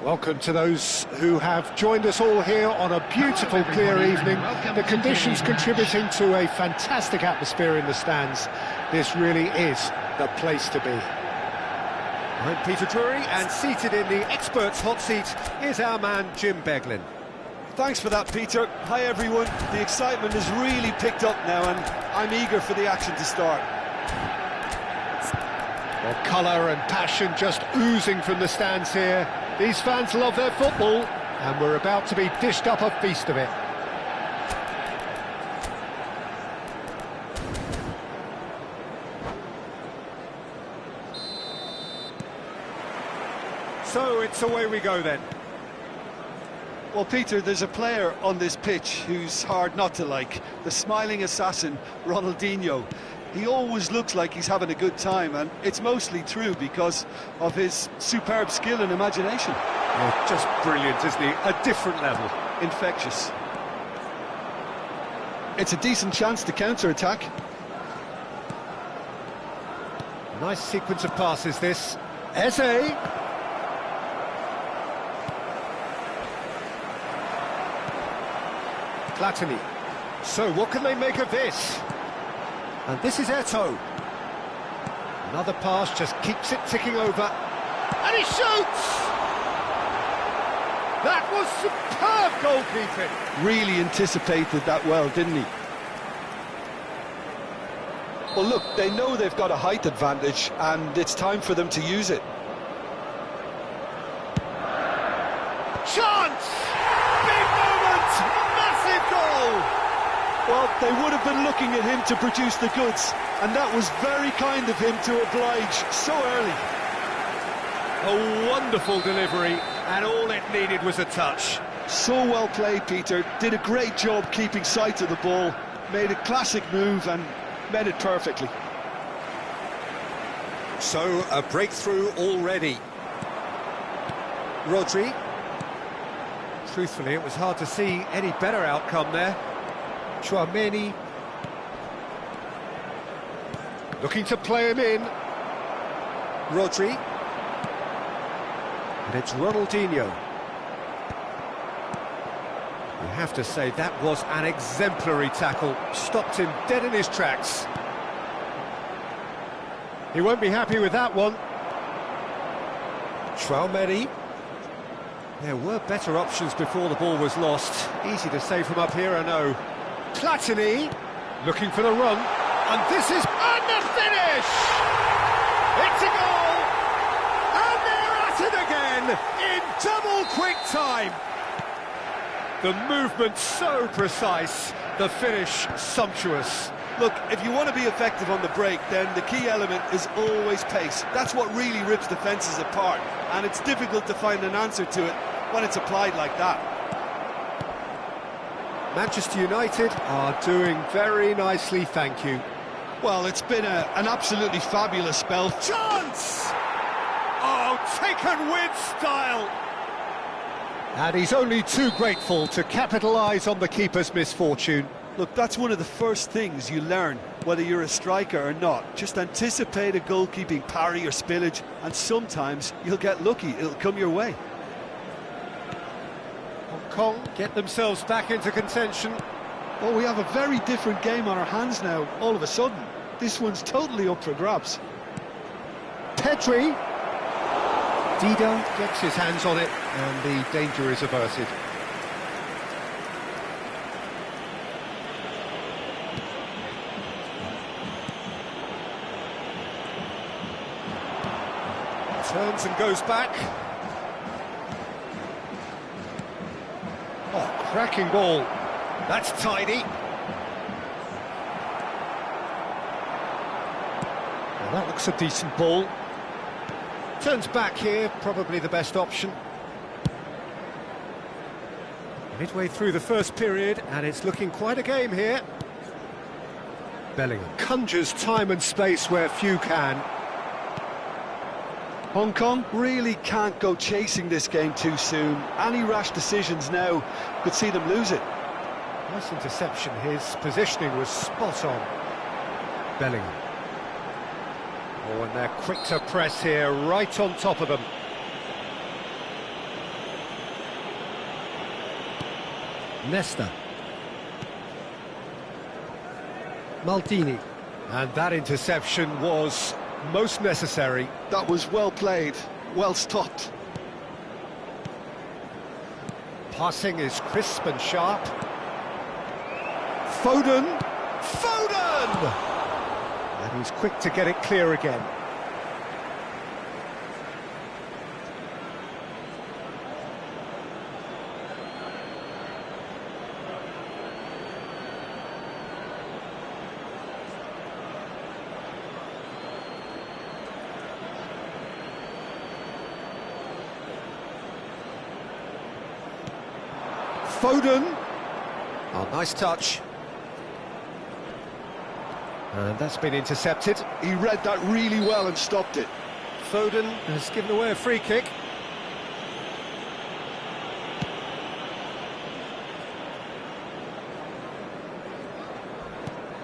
Welcome to those who have joined us all here on a beautiful, clear evening. The conditions contributing to a fantastic atmosphere in the stands. This really is the place to be. I'm Peter Drury, and seated in the experts' hot seat is our man Jim Beglin. Thanks for that, Peter. Hi, everyone. The excitement has really picked up now, and I'm eager for the action to start. Well, colour and passion just oozing from the stands here. These fans love their football, and we're about to be dished up a feast of it. So it's away we go then. Well, Peter, there's a player on this pitch who's hard not to like. The smiling assassin, Ronaldinho. He always looks like he's having a good time, and it's mostly true because of his superb skill and imagination. Oh, just brilliant, isn't he? A different level. Infectious. It's a decent chance to counter-attack. Nice sequence of passes, this. Eze. Platini. So, what can they make of this? And this is Eto'o. Another pass just keeps it ticking over. And he shoots! That was superb goalkeeping. Really anticipated that well, didn't he? Well, look, they know they've got a height advantage, and it's time for them to use it. Chance! Big moment! Massive goal! Well, they would have been looking at him to produce the goods, and that was very kind of him to oblige so early. A wonderful delivery, and all it needed was a touch. So well played, Peter. Did a great job keeping sight of the ball, made a classic move and met it perfectly. So, a breakthrough already. Rodri. Truthfully, it was hard to see any better outcome there. Chouameni looking to play him in. Rodri. And it's Ronaldinho. You have to say that was an exemplary tackle. Stopped him dead in his tracks. He won't be happy with that one. Chouameni. There were better options before the ball was lost. Easy to say from up here, I know. Platini, looking for the run, and this is... and the finish! It's a goal! And they're at it again, in double quick time! The movement so precise, the finish sumptuous. Look, if you want to be effective on the break, then the key element is always pace. That's what really rips defences apart, and it's difficult to find an answer to it when it's applied like that. Manchester United are doing very nicely, thank you. Well, it's been an absolutely fabulous spell. Chance! Oh, taken with style! And he's only too grateful to capitalise on the keeper's misfortune. Look, that's one of the first things you learn, whether you're a striker or not. Just anticipate a goalkeeping parry or spillage, and sometimes you'll get lucky, it'll come your way. Hong Kong get themselves back into contention. Well, we have a very different game on our hands now, all of a sudden. This one's totally up for grabs. Pedri. Dida gets his hands on it, and the danger is averted. Turns and goes back. Oh, cracking ball. That's tidy. Well, that looks a decent ball. Turns back here, probably the best option. Midway through the first period, and it's looking quite a game here. Bellingham conjures time and space where few can. Hong Kong really can't go chasing this game too soon. Any rash decisions now could see them lose it. Nice interception, his positioning was spot on. Bellingham. Oh, and they're quick to press here, right on top of them. Nesta. Maldini. And that interception was most necessary. That was well played, well stopped. Passing is crisp and sharp. Foden! Foden! And he's quick to get it clear again. Foden. Oh, nice touch. And that's been intercepted. He read that really well and stopped it. Foden has given away a free kick.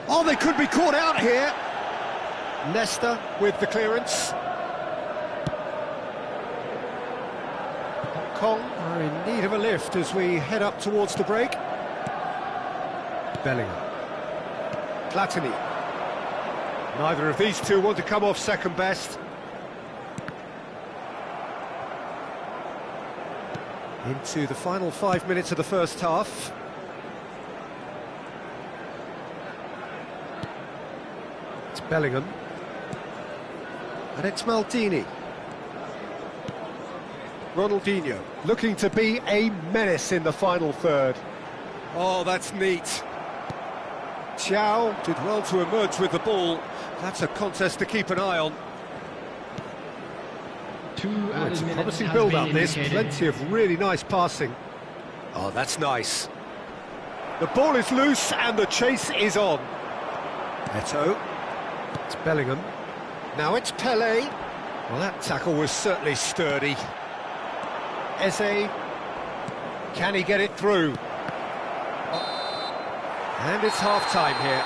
Oh, they could be caught out here. Nesta with the clearance. Kong are in need of a lift as we head up towards the break. Bellingham. Platini. Neither of these two want to come off second best. Into the final 5 minutes of the first half. It's Bellingham. And it's Maldini. Ronaldinho, looking to be a menace in the final third. Oh, that's neat. Thiaw did well to emerge with the ball. That's a contest to keep an eye on. It's a promising build-up, this. Plenty of really nice passing. Oh, that's nice. The ball is loose and the chase is on. Eto'o. It's Bellingham. Now it's Pelé. Well, that tackle was certainly sturdy. Eze, can he get it through? And it's half-time here.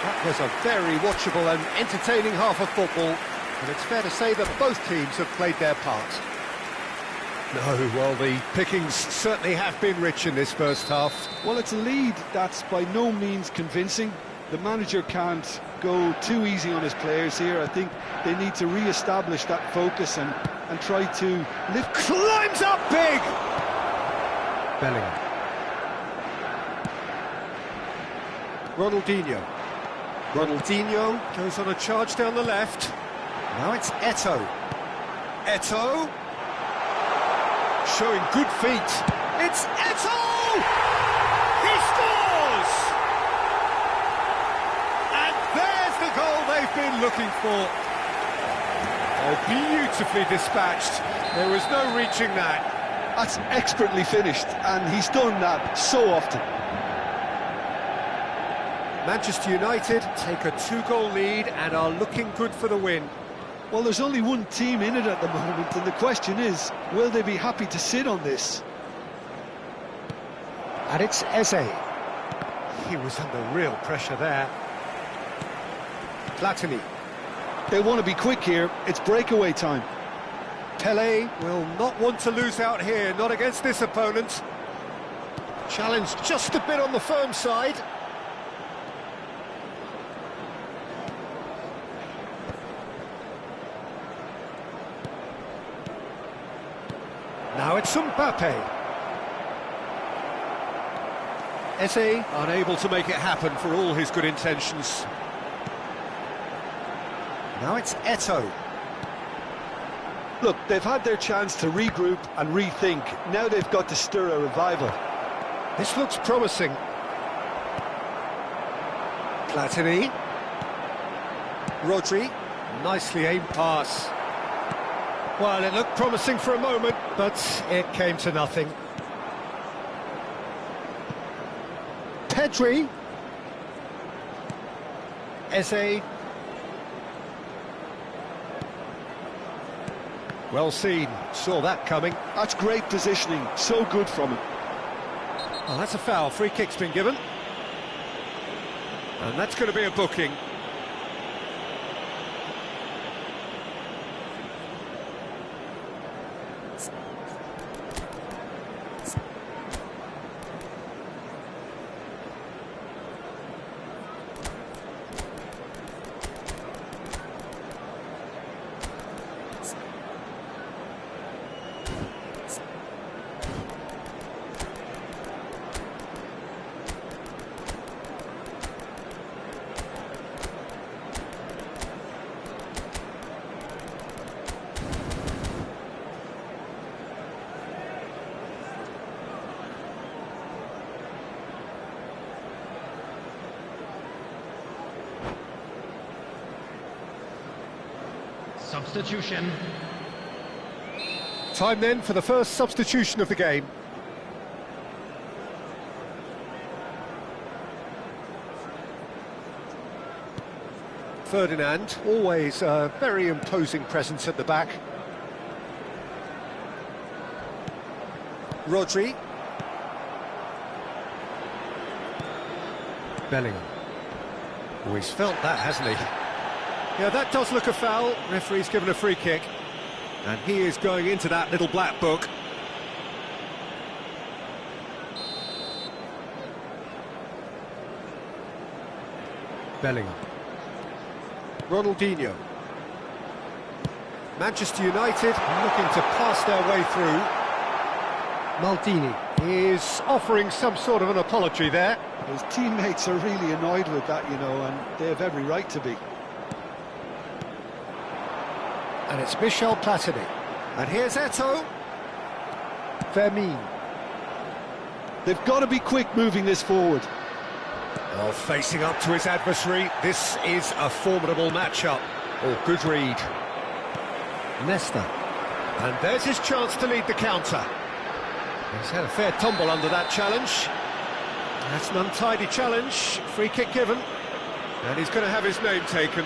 That was a very watchable and entertaining half of football, and it's fair to say that both teams have played their part. No, well, the pickings certainly have been rich in this first half. Well, it's a lead that's by no means convincing. The manager can't go too easy on his players here. I think they need to re-establish that focus and try to lift. Climbs up big! Bellingham. Ronaldinho. Ronaldinho goes on a charge down the left. Now it's Eto'o. Eto'o. Showing good feet. It's Eto'o! He scores! And there's the goal they've been looking for. Oh, beautifully dispatched. There was no reaching that. That's expertly finished, and he's done that so often. Manchester United take a 2-goal lead and are looking good for the win. Well, there's only one team in it at the moment, and the question is, will they be happy to sit on this? And it's Eze. He was under real pressure there. Platini. They want to be quick here. It's breakaway time. Pelé will not want to lose out here, not against this opponent. Challenge just a bit on the firm side. Now it's Mbappe. Eze unable to make it happen for all his good intentions. Now it's Eto'o. Look, they've had their chance to regroup and rethink. Now they've got to stir a revival. This looks promising. Platini. Rodri. Nicely aimed pass. Well, it looked promising for a moment, but it came to nothing. Pedri. Eze. Well seen, saw that coming. That's great positioning, so good from him. Oh, that's a foul, free kick's been given. And that's going to be a booking. Substitution. Time then for the first substitution of the game. Ferdinand, always a very imposing presence at the back. Rodri. Bellingham. Oh, he's felt that, hasn't he? Yeah, that does look a foul. Referee's given a free kick. And he is going into that little black book. Bellingham. Ronaldinho. Manchester United looking to pass their way through. Maldini is offering some sort of an apology there. His teammates are really annoyed with that, you know, and they have every right to be. And it's Michel Platini. And here's Eto'o. Vermin. They've got to be quick moving this forward. Oh, facing up to his adversary, this is a formidable matchup. Oh, good read. Nesta. And there's his chance to lead the counter. He's had a fair tumble under that challenge. That's an untidy challenge, free kick given. And he's going to have his name taken.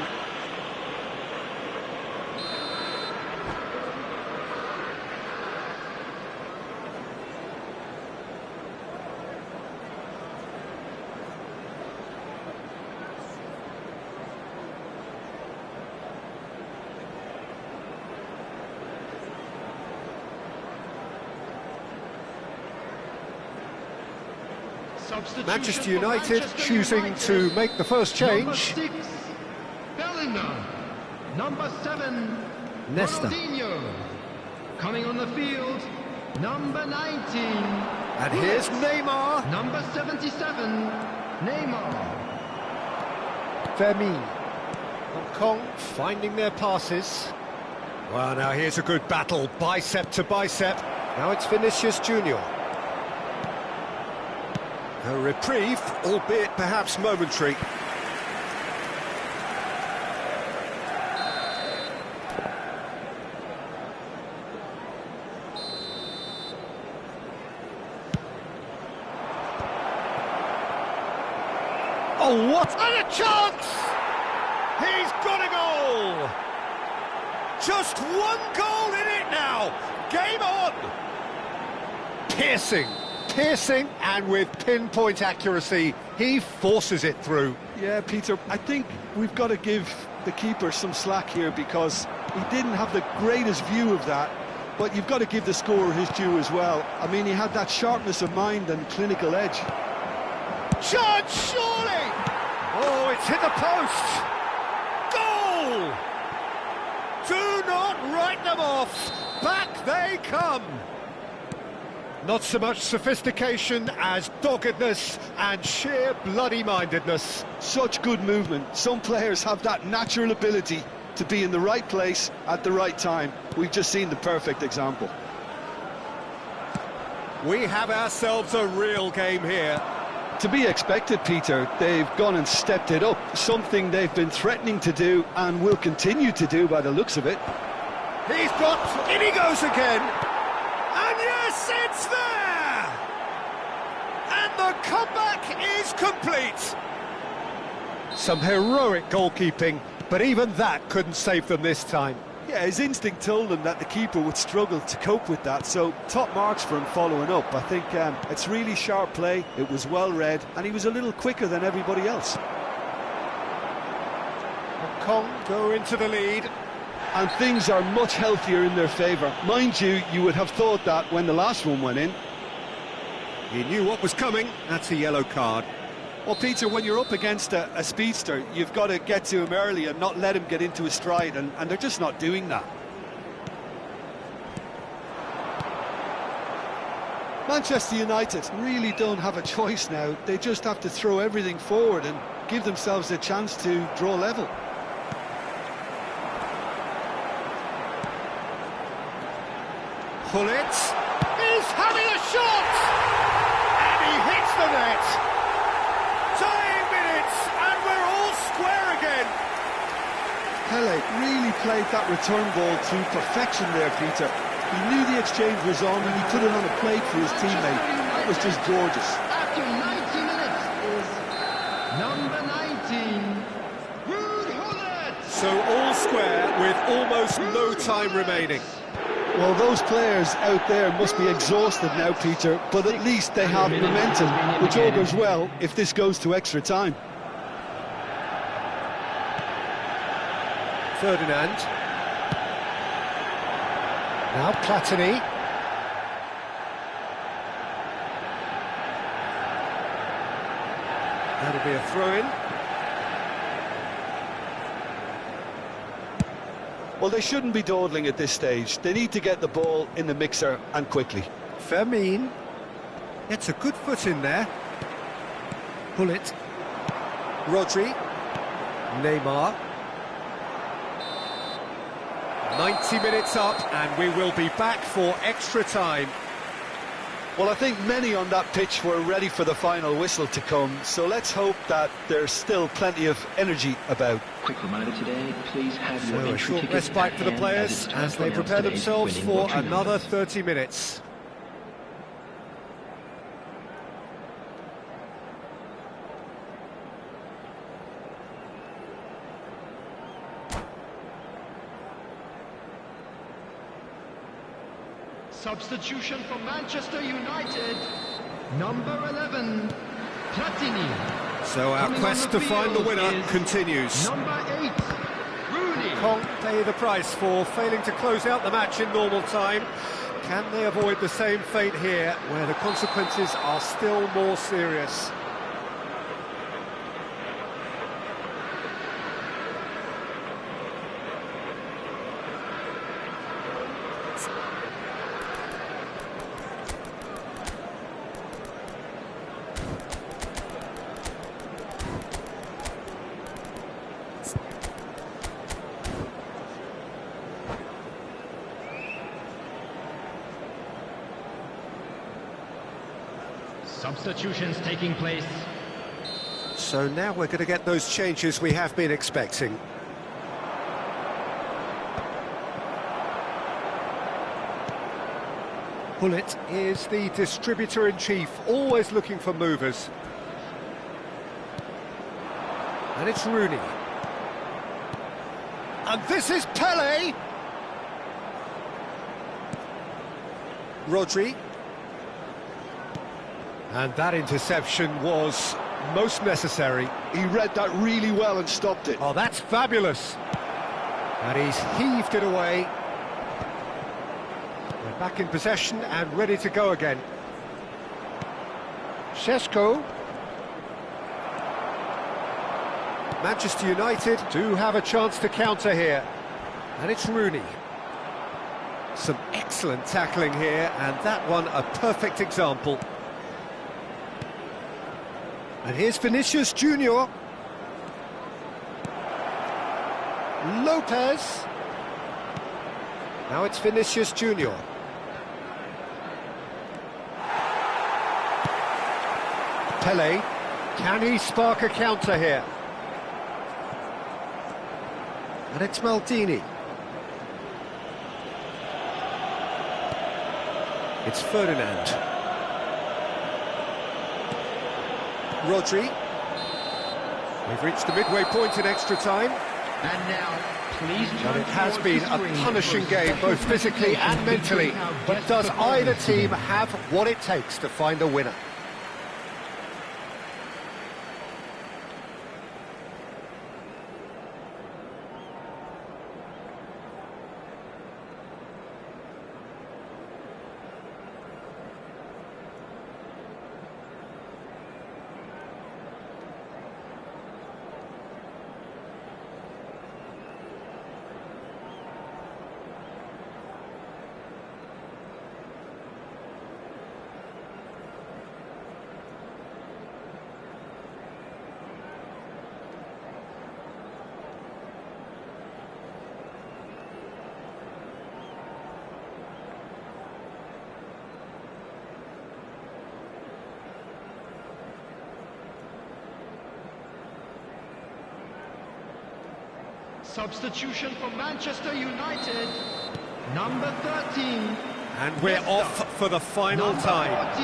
Manchester United choosing to make the first change. Number 6, Bellingham. Number 7, Nesta. Ronaldinho. Coming on the field, number 19. And here's Neymar. Number 77, Neymar. Vermin. Hong Kong finding their passes. Well, now here's a good battle, bicep to bicep. Now it's Vinicius Junior. A reprieve, albeit perhaps momentary. Oh, what a chance! He's got a goal! Just one goal in it now! Game on! Piercing, and with pinpoint accuracy, he forces it through. Yeah, Peter, I think we've got to give the keeper some slack here because he didn't have the greatest view of that, but you've got to give the scorer his due as well. I mean, he had that sharpness of mind and clinical edge. Chance, surely! Oh, it's hit the post! Goal! Do not write them off! Back they come! Not so much sophistication as doggedness and sheer bloody-mindedness. Such good movement. Some players have that natural ability to be in the right place at the right time. We've just seen the perfect example. We have ourselves a real game here. To be expected, Peter. They've gone and stepped it up, something they've been threatening to do and will continue to do by the looks of it. He's got... in he goes again! And yes, it's there! And the comeback is complete! Some heroic goalkeeping, but even that couldn't save them this time. Yeah, his instinct told him that the keeper would struggle to cope with that, so top marks for him following up. I think it's really sharp play, it was well read, and he was a little quicker than everybody else. Hong Kong go into the lead. And things are much healthier in their favour. Mind you, you would have thought that when the last one went in. He knew what was coming, that's a yellow card. Well, Peter, when you're up against a speedster, you've got to get to him early and not let him get into a stride, and they're just not doing that. Manchester United really don't have a choice now. They just have to throw everything forward and give themselves a chance to draw level. Pullet is having a shot! And he hits the net! Dying minutes, and we're all square again! Pele really played that return ball to perfection there, Peter. He knew the exchange was on and he put it on a plate for his teammate. That was just gorgeous. After 90 minutes is number 19, Ruud Gullit. So all square with almost no time remaining. Well, those players out there must be exhausted now, Peter, but at least they have momentum, which augurs well if this goes to extra time. Ferdinand. Now Platini. That'll be a throw-in. Well, they shouldn't be dawdling at this stage. They need to get the ball in the mixer and quickly. Fermin gets a good foot in there. Gullit. Rodri. Neymar. 90 minutes up and we will be back for extra time. Well, I think many on that pitch were ready for the final whistle to come, so let's hope that there's still plenty of energy about. Quick reminder today, please have your So a entry short tickets respite at for the hand players it's time as to they announce prepare today's themselves winning for watching another numbers. 30 minutes. Substitution for Manchester United, number 11, Platini. So our Coming quest on to the find the field winner is continues. Number 8, Rooney. Can't pay the price for failing to close out the match in normal time. Can they avoid the same fate here, where the consequences are still more serious? Substitutions taking place. So now we're going to get those changes we have been expecting. Gullit is the distributor-in-chief, always looking for movers. And it's Rooney. And this is Pele! Rodri. And that interception was most necessary. He read that really well and stopped it. Oh, that's fabulous. And he's heaved it away. We're back in possession and ready to go again. Šeško. Manchester United do have a chance to counter here. And it's Rooney. Some excellent tackling here, and that one a perfect example. And here's Vinicius Junior. Lopez. Now it's Vinicius Junior. Pele. Can he spark a counter here? And it's Maldini. It's Ferdinand. Rodri. We've reached the midway point in extra time. And now, please But turn it has towards been the a screen punishing for game, special both physically and presentation mentally. featuring our But guest does either performers. team have what it takes to find a winner? Substitution for Manchester United. Number 13. And we're off for the final Number time. 14.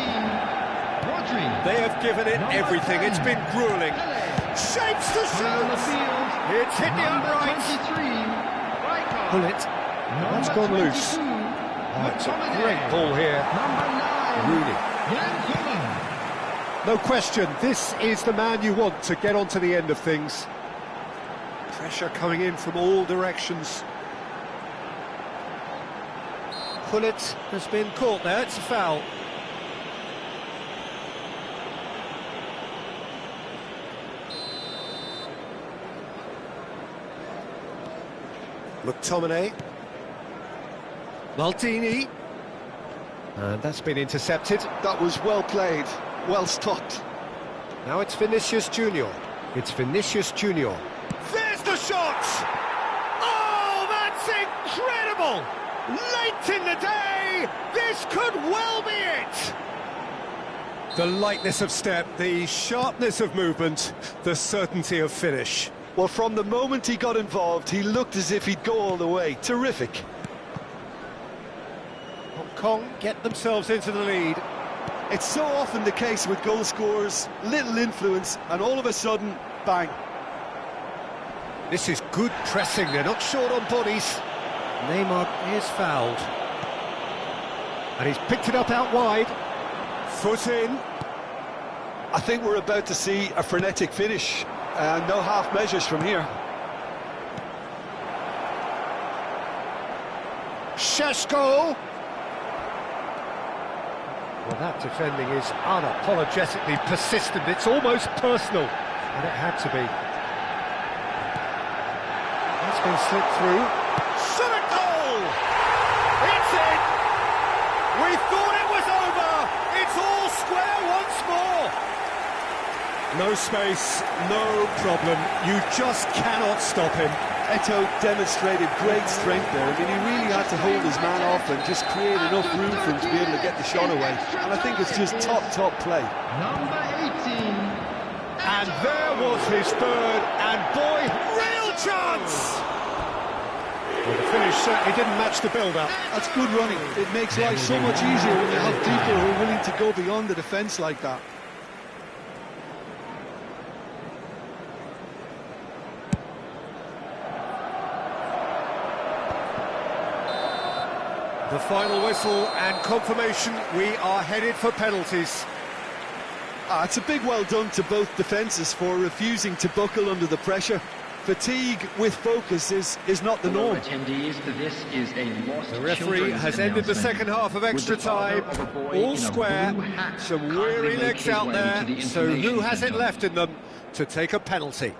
Rodri. They have given it Number everything. 10. It's been grueling. Pele. Shapes the Coming on the shoot. field. It's hit the Number uprights. 23. Rijkaard. Pull it. That's Number gone loose. 22. Oh, it's a McTominay. great ball here. Number 9. Rooney. Yankovic. No question, this is the man you want to get onto the end of things. Pressure coming in from all directions. Pullet has been caught there, it's a foul. McTominay. Maldini. And that's been intercepted. That was well played, well stopped. Now it's Vinicius Junior. It's Vinicius Junior. There's the shot! Oh, that's incredible! Late in the day, this could well be it! The lightness of step, the sharpness of movement, the certainty of finish. Well, from the moment he got involved, he looked as if he'd go all the way. Terrific. Hong Kong get themselves into the lead. It's so often the case with goal scorers, little influence, and all of a sudden, bang. This is good pressing, they're not short on bodies. Neymar is fouled. And he's picked it up out wide. Foot in. I think we're about to see a frenetic finish. No half measures from here. Šeško. Well, that defending is unapologetically persistent. It's almost personal, and it had to be. That's been slipped through. Shot a goal! It's in! We thought it was over! It's all square once more! No space, no problem. You just cannot stop him. Eto'o demonstrated great strength there. I mean, he really had to hold his man off and just create enough room for him to be able to get the shot away. And I think it's just top play. Number 18. And there was his third, and boy, real chance! Well, the finish certainly didn't match the build-up. That's good running. It makes life so much easier when you have people who are willing to go beyond the defence like that. The final whistle and confirmation, we are headed for penalties. It's a big well done to both defences for refusing to buckle under the pressure. Fatigue with focus is not the norm. Attendees, this is a lost The referee children's has ended the announcement. second half of extra Would the father time, of a boy all in a square, blue hat some kindly weary make legs his out way there, to the so who information has it centre? left in them to take a penalty?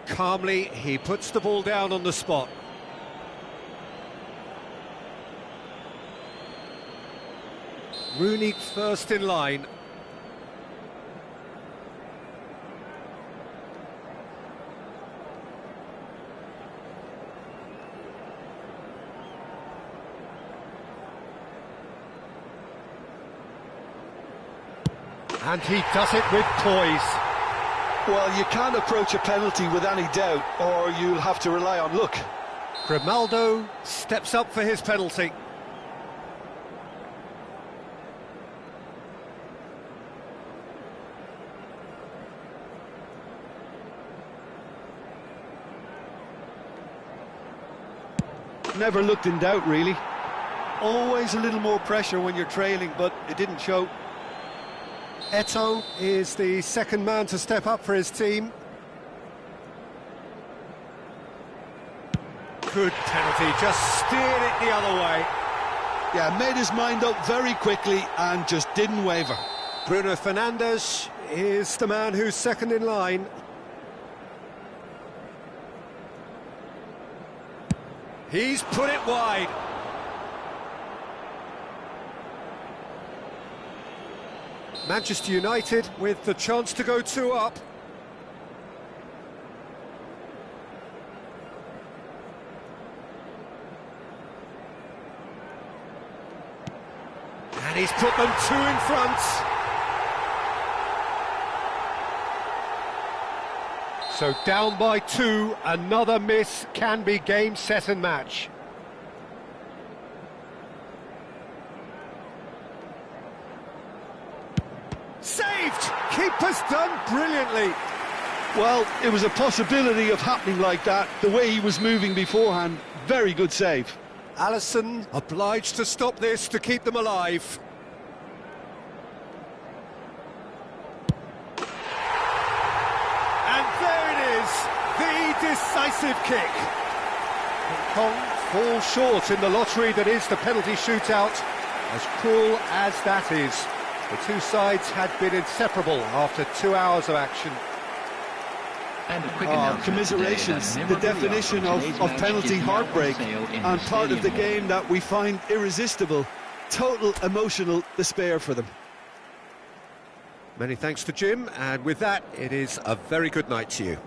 Calmly, he puts the ball down on the spot. Rooney first in line. And he does it with poise. Well, you can't approach a penalty with any doubt, or you'll have to rely on luck. Grimaldo steps up for his penalty. Never looked in doubt, really. Always a little more pressure when you're trailing, but it didn't show. Eto'o is the second man to step up for his team. Good penalty, just steered it the other way. Yeah, made his mind up very quickly and just didn't waver. Bruno Fernandes is the man who's second in line. He's put it wide. Manchester United with the chance to go 2 up. And he's put them 2 in front. So down by 2, another miss can be game, set and match. Saved! Keeper's done brilliantly. Well, it was a possibility of happening like that, the way he was moving beforehand. Very good save. Alisson obliged to stop this to keep them alive. And there it is, the decisive kick. Hong Kong falls short in the lottery that is the penalty shootout. As cruel as that is, the two sides had been inseparable after 2 hours of action. And a quick announcement commiserations, today the that memorabilia definition from of today's match penalty is now on heartbreak, sale in and part of the stadium. game that we find irresistible. Total emotional despair for them. Many thanks to Jim, and with that, it is a very good night to you.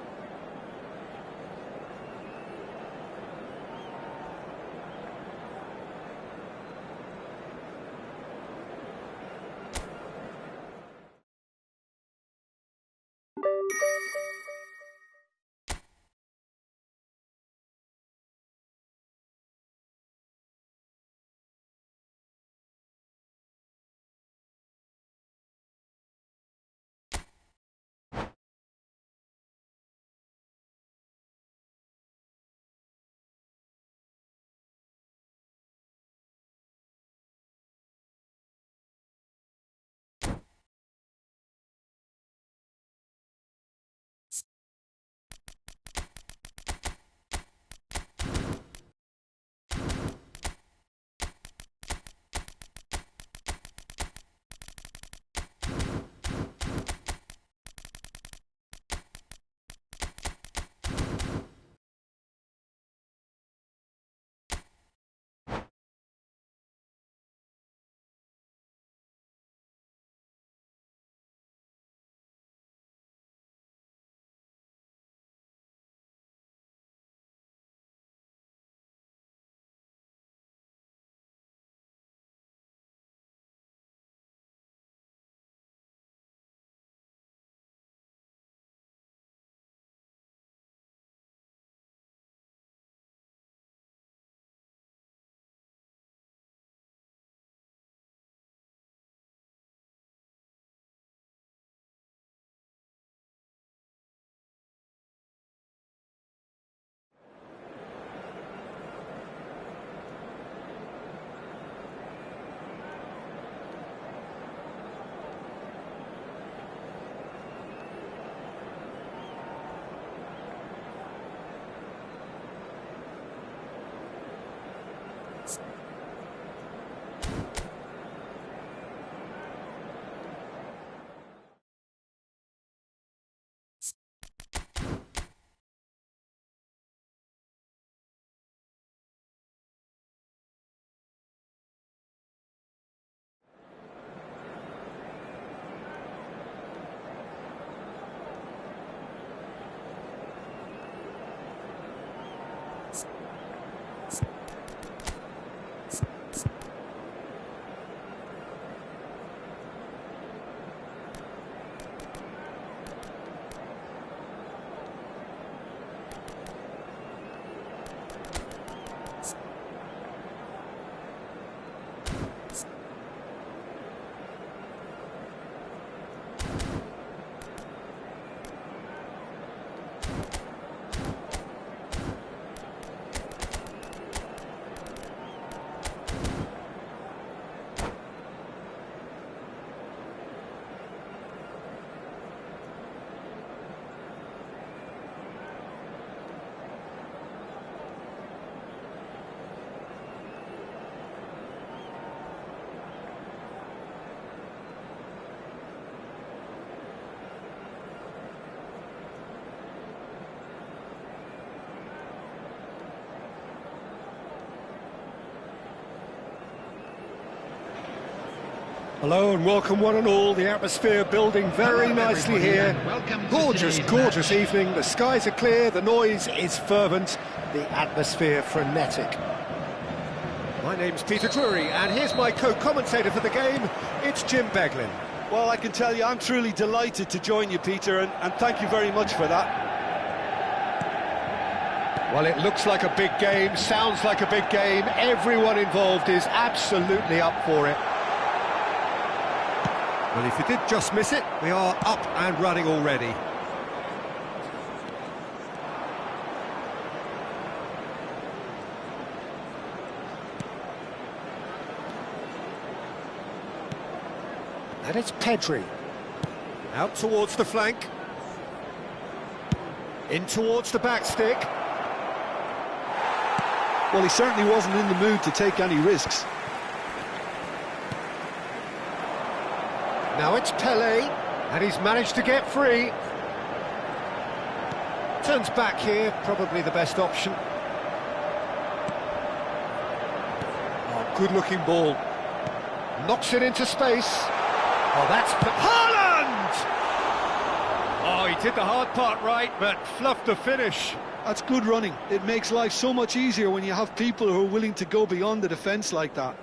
Hello and welcome one and all. The atmosphere building very Hello, nicely everybody, here. and welcome to Gorgeous, today's gorgeous match. evening. The skies are clear, the noise is fervent, the atmosphere frenetic. My name's Peter Drury, and here's my co-commentator for the game. It's Jim Beglin. Well, I can tell you, I'm truly delighted to join you, Peter, and thank you very much for that. Well, it looks like a big game, sounds like a big game. Everyone involved is absolutely up for it. Well, if you did just miss it, we are up and running already. And it's Pedri. Out towards the flank. In towards the back stick. Well, he certainly wasn't in the mood to take any risks. Now it's Pelé, and he's managed to get free. Turns back here, probably the best option. Oh, good-looking ball. Knocks it into space. Oh, that's... Haaland! Oh, he did the hard part right, but fluffed the finish. That's good running. It makes life so much easier when you have people who are willing to go beyond the defence like that.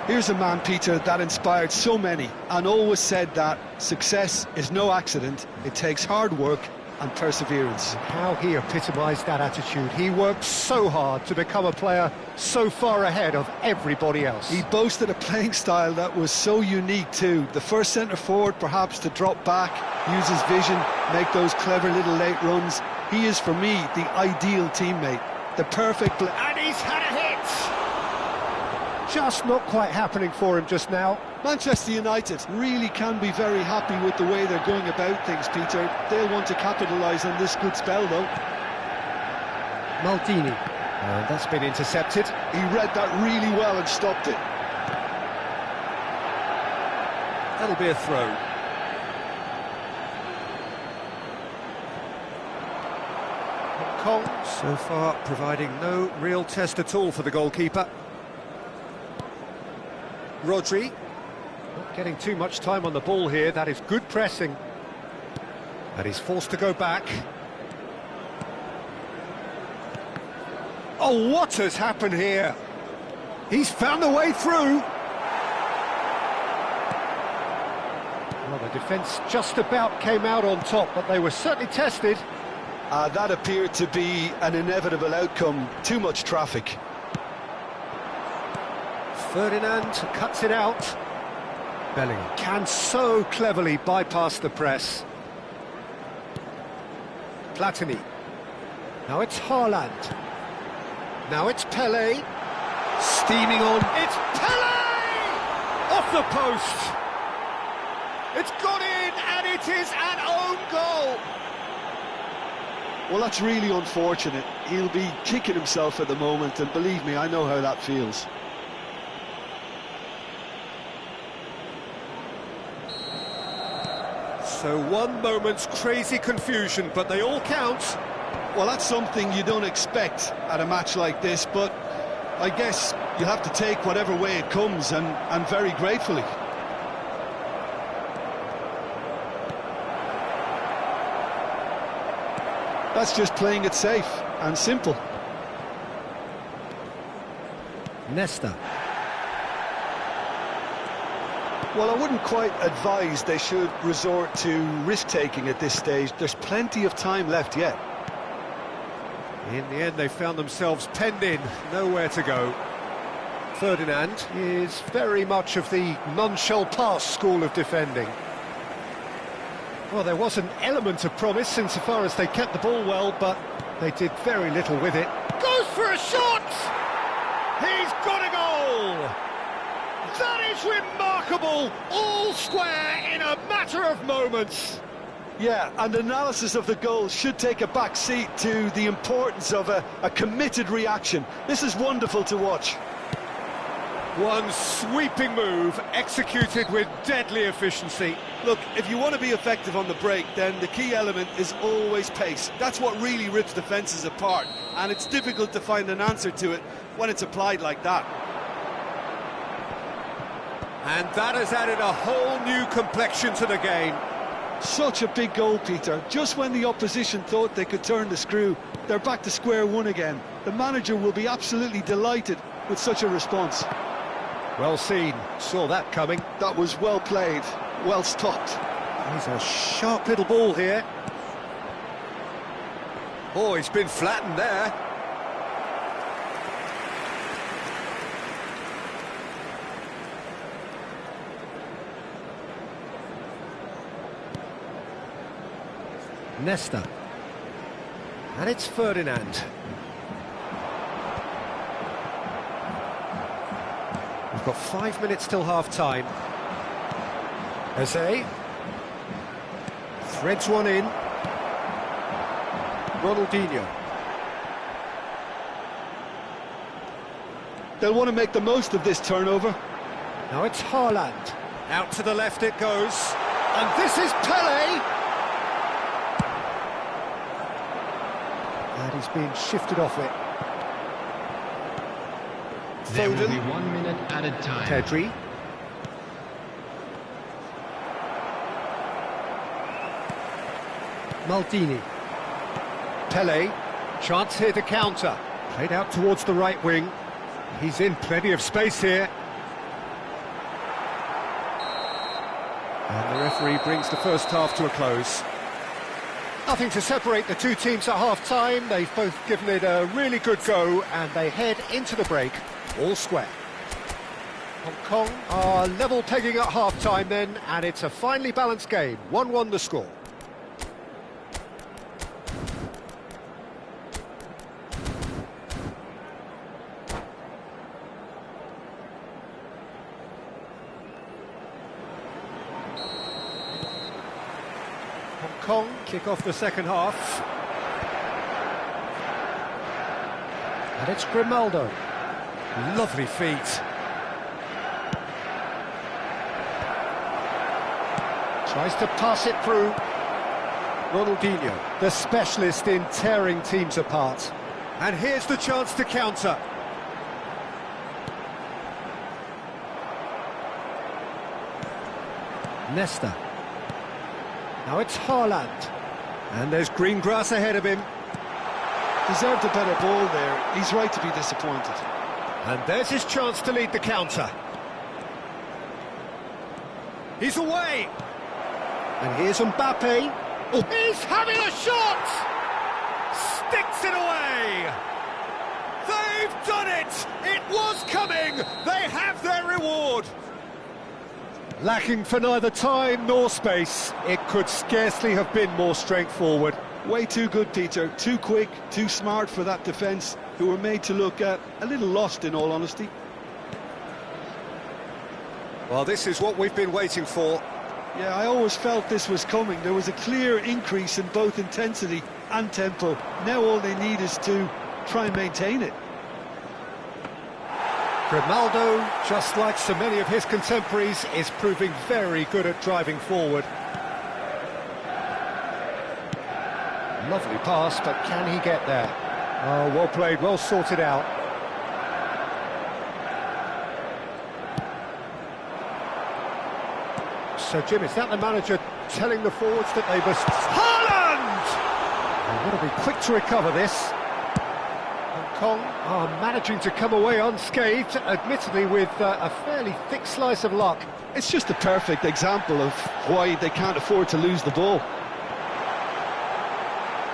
Here's a man, Peter, that inspired so many and always said that success is no accident. It takes hard work and perseverance. How he epitomised that attitude. He worked so hard to become a player so far ahead of everybody else. He boasted a playing style that was so unique too. The first centre-forward perhaps to drop back, use his vision, make those clever little late runs. He is, for me, the ideal teammate. The perfect... And he's had a hit! Just not quite happening for him just now. Manchester United really can be very happy with the way they're going about things, Peter. They'll want to capitalise on this good spell, though. Maldini. And that's been intercepted. He read that really well and stopped it. That'll be a throw. Hong Kong, so far, providing no real test at all for the goalkeeper. Rodri. Not getting too much time on the ball here. That is good pressing. And he's forced to go back. Oh, what has happened here? He's found a way through. Well, the defence just about came out on top, but they were certainly tested. That appeared to be an inevitable outcome. Too much traffic. Ferdinand cuts it out. Bellingham can so cleverly bypass the press. Platini. Now it's Haaland. Now it's Pelé. Steaming on. It's Pelé! Off the post. It's gone in, and it is an own goal. Well, that's really unfortunate. He'll be kicking himself at the moment, and believe me, I know how that feels. So one moment's crazy confusion, but they all count. Well, that's something you don't expect at a match like this, but I guess you have to take whatever way it comes, and very gratefully. That's just playing it safe and simple. Nesta. Well, I wouldn't quite advise they should resort to risk-taking at this stage. There's plenty of time left yet. In the end, they found themselves penned in, nowhere to go. Ferdinand is very much of the none-shall-pass school of defending. Well, there was an element of promise insofar as they kept the ball well, but they did very little with it. Goes for a shot! He's got a goal! That is remarkable! All square in a matter of moments. Yeah, and analysis of the goal should take a back seat to the importance of a committed reaction. This is wonderful to watch. One sweeping move, executed with deadly efficiency. Look, if you want to be effective on the break, then the key element is always pace. That's what really rips defences apart, and it's difficult to find an answer to it when it's applied like that. And that has added a whole new complexion to the game. Such a big goal, Peter. Just when the opposition thought they could turn the screw, they're back to square one again. The manager will be absolutely delighted with such a response. Well seen, saw that coming. That was well played, well stopped. He's a sharp little ball here. Oh, he's been flattened there. Nesta. And it's Ferdinand. We've got 5 minutes till half-time. Eze. Threads one in. Ronaldinho. They'll want to make the most of this turnover. Now it's Haaland. Out to the left it goes. And this is Pele! And he's being shifted off it. There will be 1 minute added time. Pedri. Maldini. Pele. Chance here to counter. Played out towards the right wing. He's in plenty of space here. And the referee brings the first half to a close. Nothing to separate the two teams at half-time. They've both given it a really good go, and they head into the break all square. Hong Kong are level pegging at half-time then, and it's a finely balanced game. 1-1 the score. Hong Kong kick off the second half. And it's Grimaldo. Lovely feet. Tries to pass it through. Ronaldinho, the specialist in tearing teams apart. And here's the chance to counter. Nesta. Now it's Haaland. And there's green grass ahead of him. Deserved a better ball there. He's right to be disappointed. And there's his chance to lead the counter. He's away. And here's Mbappe. Oh. He's having a shot! Sticks it away! They've done it! It was coming! They have their reward! Lacking for neither time nor space, it could scarcely have been more straightforward. Way too good, Peter. Too quick, too smart for that defence, who were made to look a little lost, in all honesty. Well, this is what we've been waiting for. Yeah, I always felt this was coming. There was a clear increase in both intensity and tempo. Now all they need is to try and maintain it. Grimaldo, just like so many of his contemporaries, is proving very good at driving forward. Lovely pass, but can he get there? Oh, well played, well sorted out. So, Jim, is that the manager telling the forwards that they must... Haaland! They want to be quick to recover this. Hong Kong are managing to come away unscathed, admittedly with a fairly thick slice of luck. It's just a perfect example of why they can't afford to lose the ball.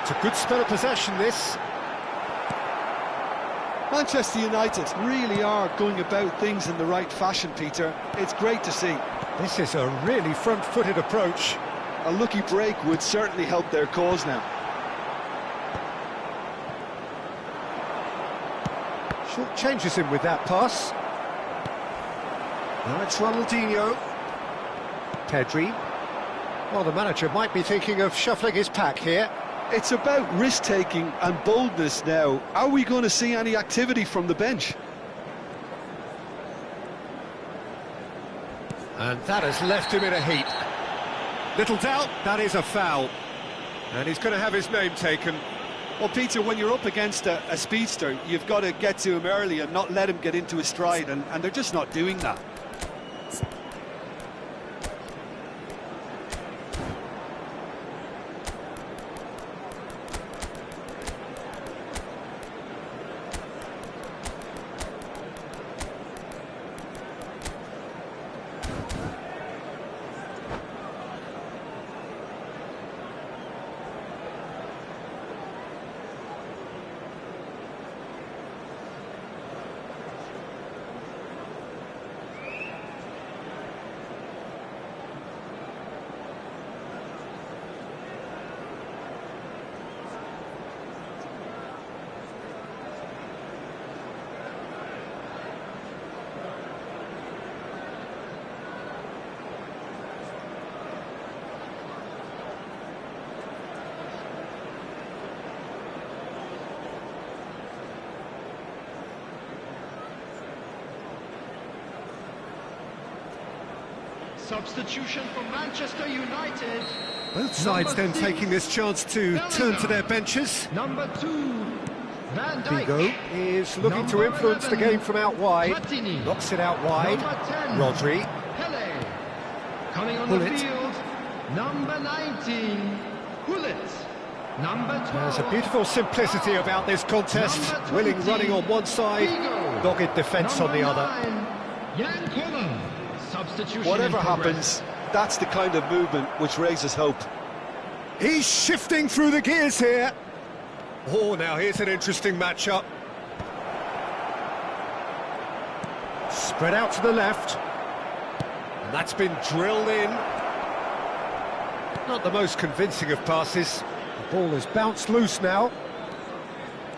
It's a good spell of possession, this. Manchester United really are going about things in the right fashion, Peter. It's great to see. This is a really front-footed approach. A lucky break would certainly help their cause now. Short changes him with that pass. Now it's Ronaldinho. Pedri. Well, the manager might be thinking of shuffling his pack here. It's about risk-taking and boldness now. Are we going to see any activity from the bench? And that has left him in a heap. Little doubt, that is a foul. And he's going to have his name taken. Well, Peter, when you're up against a speedster, you've got to get to him early and not let him get into his stride, and they're just not doing that. Substitution for Manchester United. Both sides then Number 6, taking this chance to turn to their benches. Number 2, Van Dijk. Figo is looking to Number influence the 11, game from out wide. Platini. Knocks it out wide. Number 10, Rodri. Pele. Coming on Pull the it. field, number 19, Gullit. Number 12. There's a beautiful simplicity about this contest. Number Willing 20, running on one side, Figo. dogged defence on the Number other. 9, Jan Koller. Substitution Whatever in progress. happens, that's the kind of movement which raises hope. He's shifting through the gears here. Oh, now here's an interesting matchup. Spread out to the left. And that's been drilled in. Not the most convincing of passes. The ball has bounced loose now.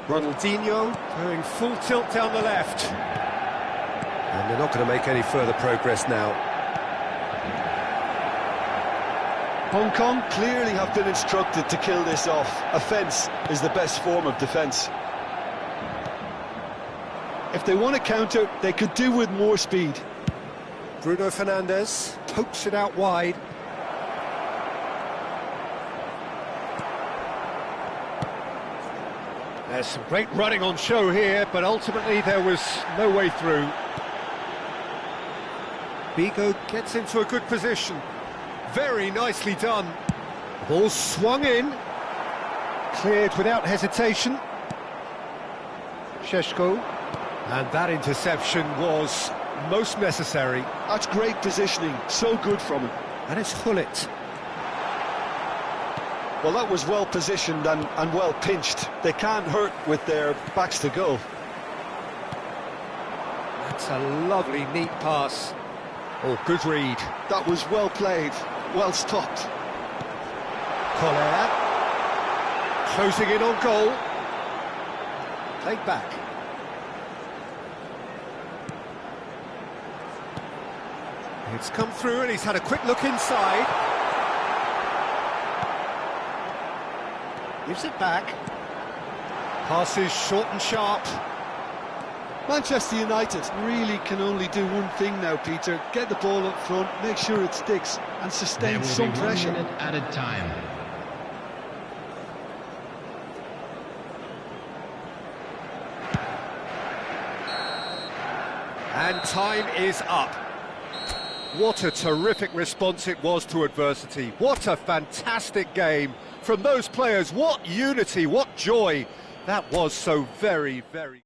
Ronaldinho going full tilt down the left. And they're not going to make any further progress now. Hong Kong clearly have been instructed to kill this off. Offence is the best form of defence. If they want to counter, they could do with more speed. Bruno Fernandes pokes it out wide. There's some great running on show here, but ultimately there was no way through. Figo gets into a good position. Very nicely done. The ball swung in. Cleared without hesitation. Šeško. And that interception was most necessary. That's great positioning, so good from him. And it's Gullit. Well, that was well positioned and well pinched. They can't hurt with their backs to goal. That's a lovely, neat pass. Oh, good read. That was well played, well stopped. Collier. Closing in on goal. Played back. It's come through and he's had a quick look inside. Gives it back. Passes short and sharp. Manchester United really can only do one thing now, Peter. Get the ball up front, make sure it sticks, and There sustain will some be 1 pressure. minute added time. And time is up. What a terrific response it was to adversity. What a fantastic game from those players. What unity, what joy. That was so very, very...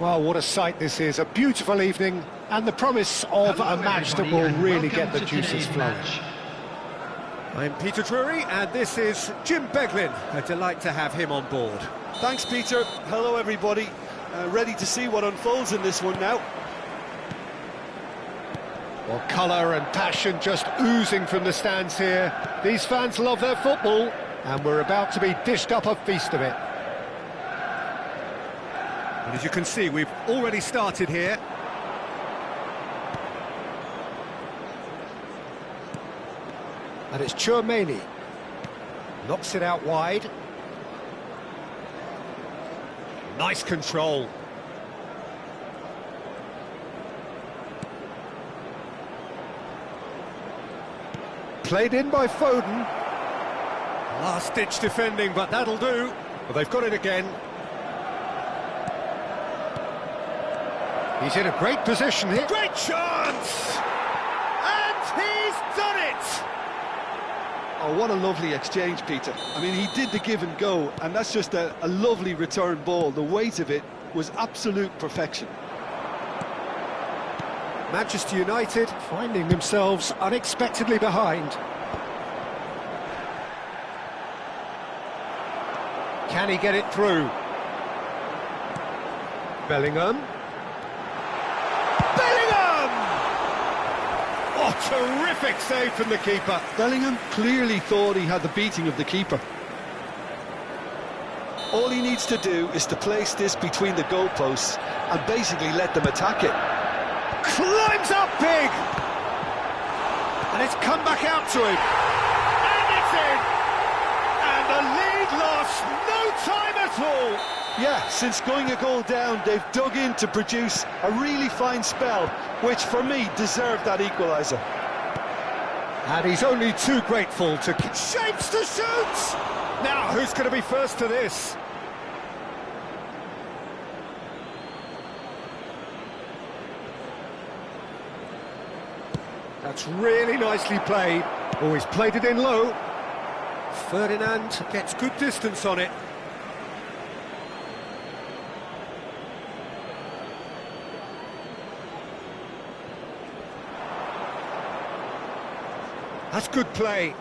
Well, what a sight this is, a beautiful evening, and the promise of a match that will really get the juices flowing. I'm Peter Drury, and this is Jim Beglin. A delight to have him on board. Thanks, Peter. Hello, everybody. Ready to see what unfolds in this one now. Well, colour and passion just oozing from the stands here. These fans love their football, and we're about to be dished up a feast of it. And as you can see, we've already started here. And it's Chouameni. Knocks it out wide. Nice control. Played in by Foden. Last-ditch defending, but that'll do. Well, they've got it again. He's in a great position here. Great chance! And he's done it! Oh, what a lovely exchange, Peter. I mean, he did the give and go, and that's just a lovely return ball. The weight of it was absolute perfection. Manchester United finding themselves unexpectedly behind. Can he get it through? Bellingham. Oh, terrific save from the keeper. Bellingham clearly thought he had the beating of the keeper. All he needs to do is to place this between the goalposts and basically let them attack it. Climbs up big! And it's come back out to him. And it's in! And the lead lost no time at all! Yeah, since going a goal down, they've dug in to produce a really fine spell, which for me deserved that equaliser. And he's only too grateful to... Shapes to shoot! Now, who's going to be first to this? That's really nicely played. Oh, he's played it in low. Ferdinand gets good distance on it. That's good play.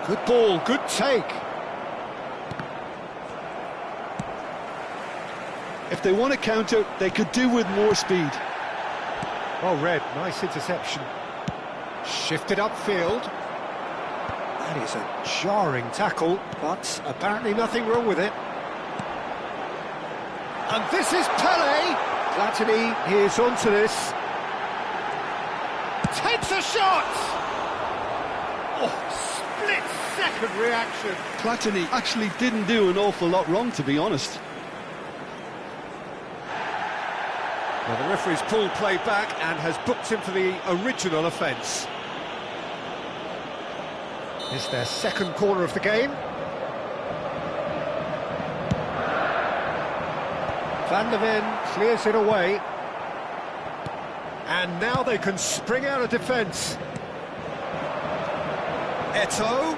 Good ball, good take. If they want to counter, they could do with more speed. Oh, Red, nice interception. Shifted upfield. That is a jarring tackle, but apparently nothing wrong with it. And this is Pele. Platini is onto this. Takes a shot! Oh, split-second reaction. Platini actually didn't do an awful lot wrong, to be honest. Well, the referee's pulled play back and has booked him for the original offence. It's their second corner of the game. Van der Ven clears it away. And now they can spring out of defence. Eto'o.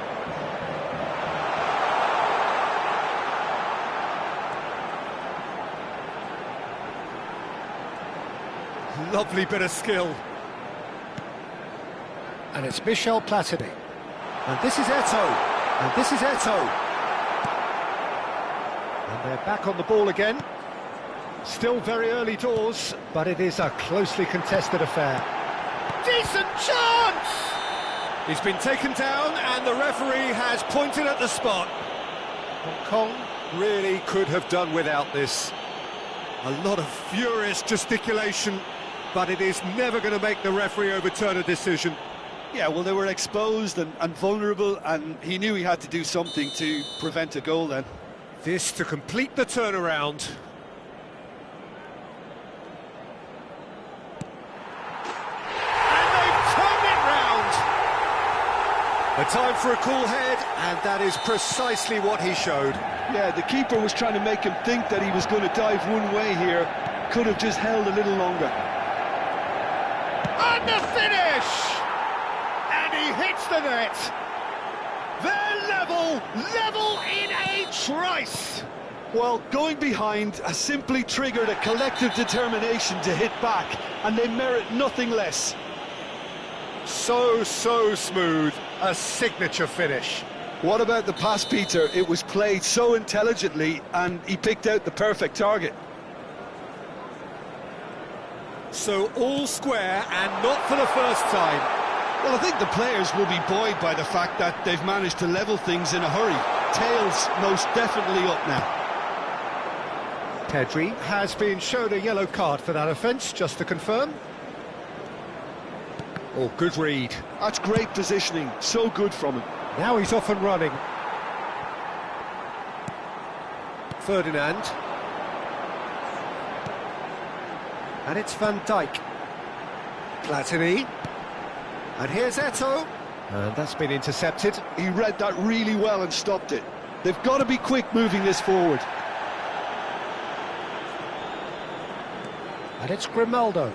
Lovely bit of skill. And it's Michel Platini. And this is Eto'o. And this is Eto'o. And they're back on the ball again. Still very early doors, but it is a closely contested affair. Decent chance! He's been taken down and the referee has pointed at the spot. Hong Kong really could have done without this. A lot of furious gesticulation, but it is never going to make the referee overturn a decision. Yeah, well, they were exposed and vulnerable, and he knew he had to do something to prevent a goal then. This to complete the turnaround. And they've turned it round! The time for a cool head, and that is precisely what he showed. Yeah, the keeper was trying to make him think that he was going to dive one way here. Could have just held a little longer. And the finish! And he hits the net. They're level in a trice. Well, going behind has simply triggered a collective determination to hit back, and they merit nothing less. So smooth, a signature finish. What about the pass, Peter? It was played so intelligently, and he picked out the perfect target. So all square, and not for the first time. Well, I think the players will be buoyed by the fact that they've managed to level things in a hurry. Tails most definitely up now. Pedri has been shown a yellow card for that offence, just to confirm. Oh, good read. That's great positioning, so good from him. Now he's off and running. Ferdinand. And it's Van Dijk. Platini. And here's Eto'o. And that's been intercepted. He read that really well and stopped it. They've got to be quick moving this forward. And it's Grimaldo.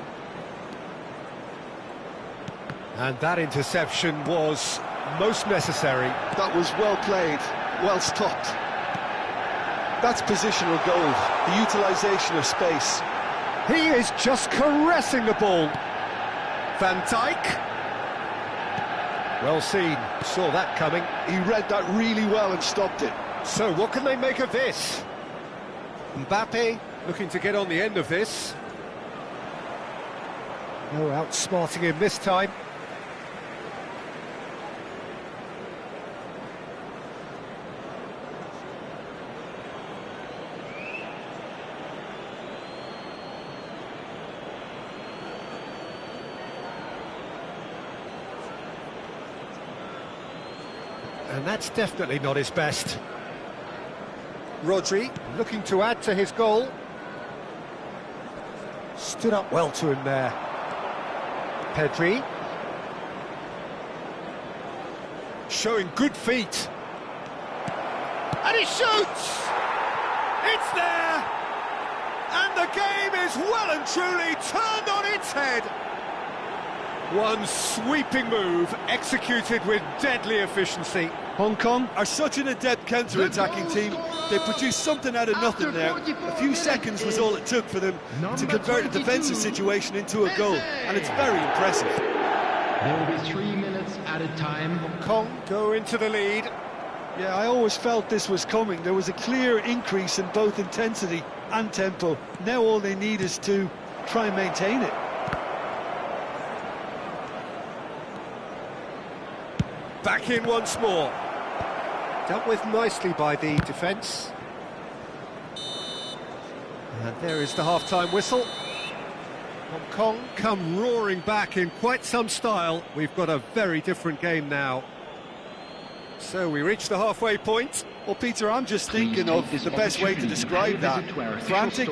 And that interception was most necessary. That was well played, well stopped. That's positional gold, the utilisation of space. He is just caressing the ball. Van Dijk. Well seen, saw that coming. He read that really well and stopped it. So what can they make of this? Mbappe looking to get on the end of this. No outsmarting him this time. And that's definitely not his best. Rodri looking to add to his goal. Stood up well to him there. Pedri. Showing good feet. And he shoots! It's there! And the game is well and truly turned on its head. One sweeping move, executed with deadly efficiency. Hong Kong are such an adept counter-attacking team. They produced something out of nothing there. A few seconds was all it took for them to convert a defensive situation into a goal, and it's very impressive. There will be 3 minutes added time. Hong Kong go into the lead. Yeah, I always felt this was coming. There was a clear increase in both intensity and tempo. Now all they need is to try and maintain it. Back in once more. Dealt with nicely by the defence. And there is the half-time whistle. Hong Kong come roaring back in quite some style. We've got a very different game now. So we reach the halfway point. Well, Peter, I'm just thinking of the best way to describe that. Frantic,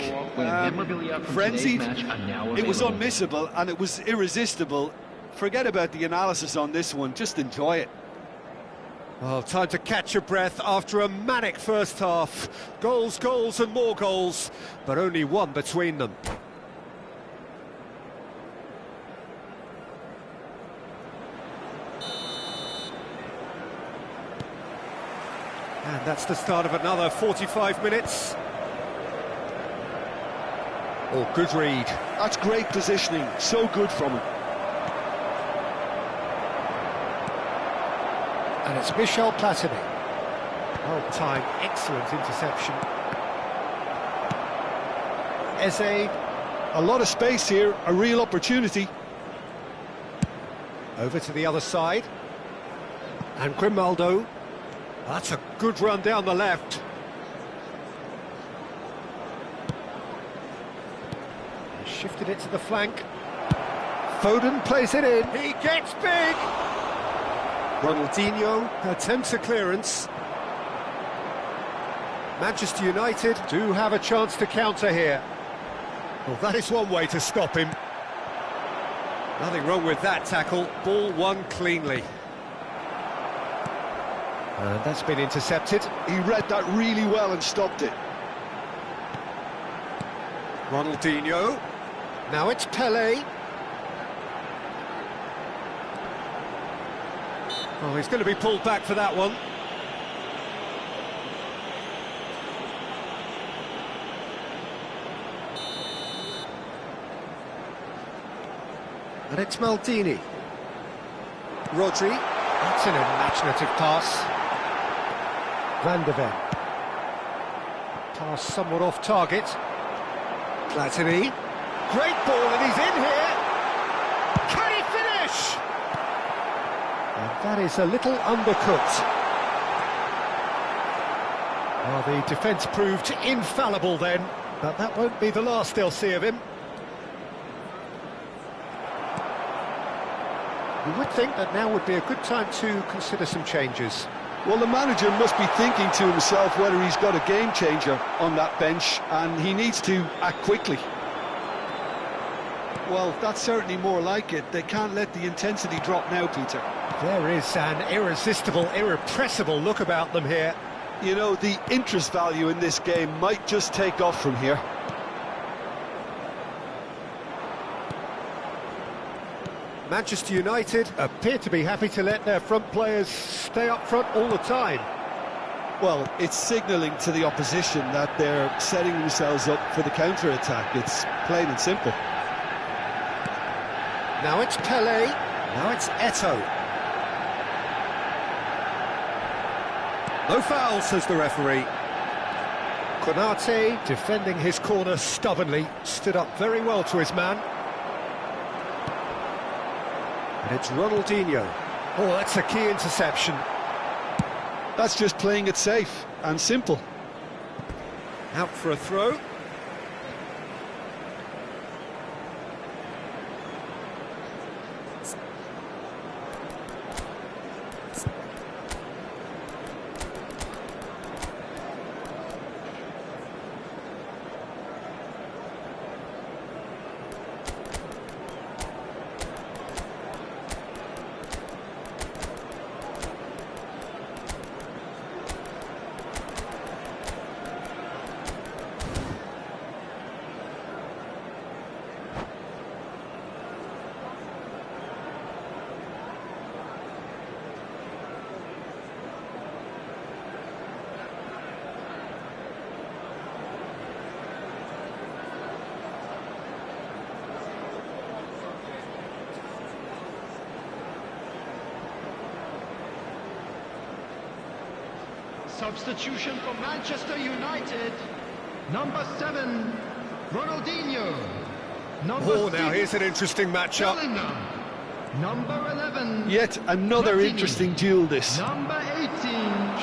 frenzied, it was unmissable and it was irresistible. Forget about the analysis on this one, just enjoy it. Well, time to catch your breath after a manic first half. Goals, goals and more goals, but only one between them. And that's the start of another 45 minutes. Oh, good read. That's great positioning, so good from him. And it's Michel Platini. Well timed, excellent interception. Eze. A lot of space here, a real opportunity. Over to the other side. And Grimaldo. That's a good run down the left. Shifted it to the flank. Foden plays it in. He gets big! Ronaldinho attempts a clearance. Manchester United do have a chance to counter here. Well, that is one way to stop him. Nothing wrong with that tackle. Ball won cleanly. And that's been intercepted. He read that really well and stopped it. Ronaldinho. Now it's Pelé. Oh, he's going to be pulled back for that one. And it's Maldini. Rodri. That's an imaginative pass. Van de Ven. Pass somewhat off target. Platini. Great ball, and he's in here. Can he finish? And that is a little undercooked. Well, the defence proved infallible then, but that won't be the last they'll see of him. You would think that now would be a good time to consider some changes. Well, the manager must be thinking to himself whether he's got a game changer on that bench, and he needs to act quickly. Well, that's certainly more like it. They can't let the intensity drop now, Peter. There is an irresistible, irrepressible look about them here. You know, the interest value in this game might just take off from here. Manchester United appear to be happy to let their front players stay up front all the time. Well, it's signalling to the opposition that they're setting themselves up for the counter-attack. It's plain and simple. Now it's Pelé, now it's Eto'o. No foul, says the referee. Konate, defending his corner stubbornly, stood up very well to his man. And it's Ronaldinho. Oh, that's a key interception. That's just playing it safe and simple. Out for a throw. Substitution for Manchester United. Number 7, Ronaldinho. Number Oh, now 6, here's an interesting matchup. Bellingham. Number 11. Yet another Platini. interesting duel, this. Number 18.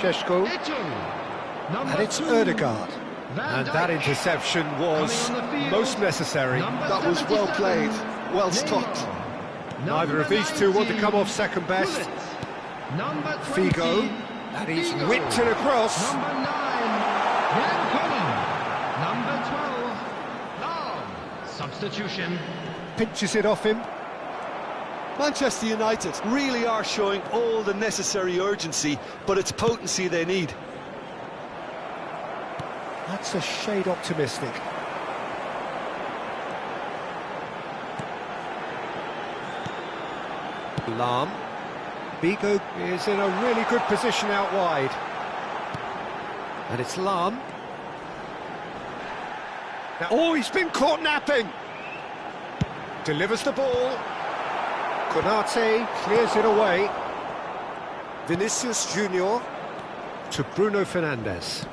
Sheshko. Eto'o. Number And it's 2, Ødegaard. Van And Dijk. that interception was Coming on the field. most necessary. Number That was well 77, played, well Neymar. stopped. Neither of these two want to come off second best. Gullit. Number 20. Figo. And he's Figo. whipped it across. Number 9, William. Number 12, Long. Substitution. Pinches it off him. Manchester United really are showing all the necessary urgency, but it's potency they need. That's a shade optimistic. Lahm. Figo is in a really good position out wide. And it's Lahm. Now, oh, he's been caught napping. Delivers the ball. Konate clears it away. Vinicius Junior to Bruno Fernandes.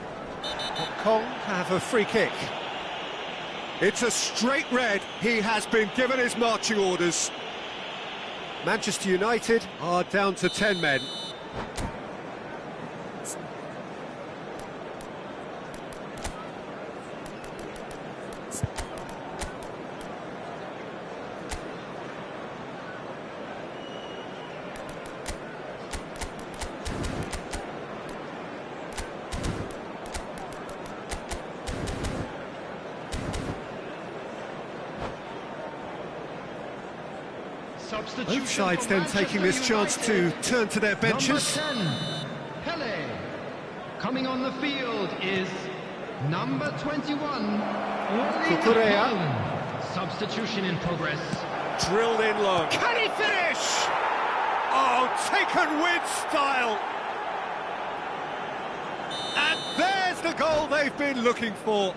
Hong Kong have a free kick. It's a straight red. He has been given his marching orders. Manchester United are down to 10 men. Substitution Both sides for then Manchester taking this chance to United. turn to their benches. Number 10, Pele. Coming on the field is number 21, Erling Cucurella. Haaland. Substitution in progress. Drilled in low. Can he finish? Oh, taken with style. And there's the goal they've been looking for.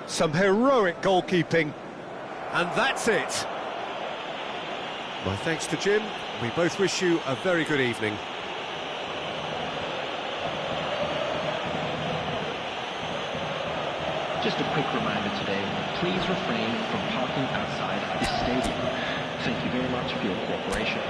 Some heroic goalkeeping. And that's it. My thanks to Jim. We both wish you a very good evening. Just a quick reminder today, please refrain from parking outside this stadium. Thank you very much for your cooperation.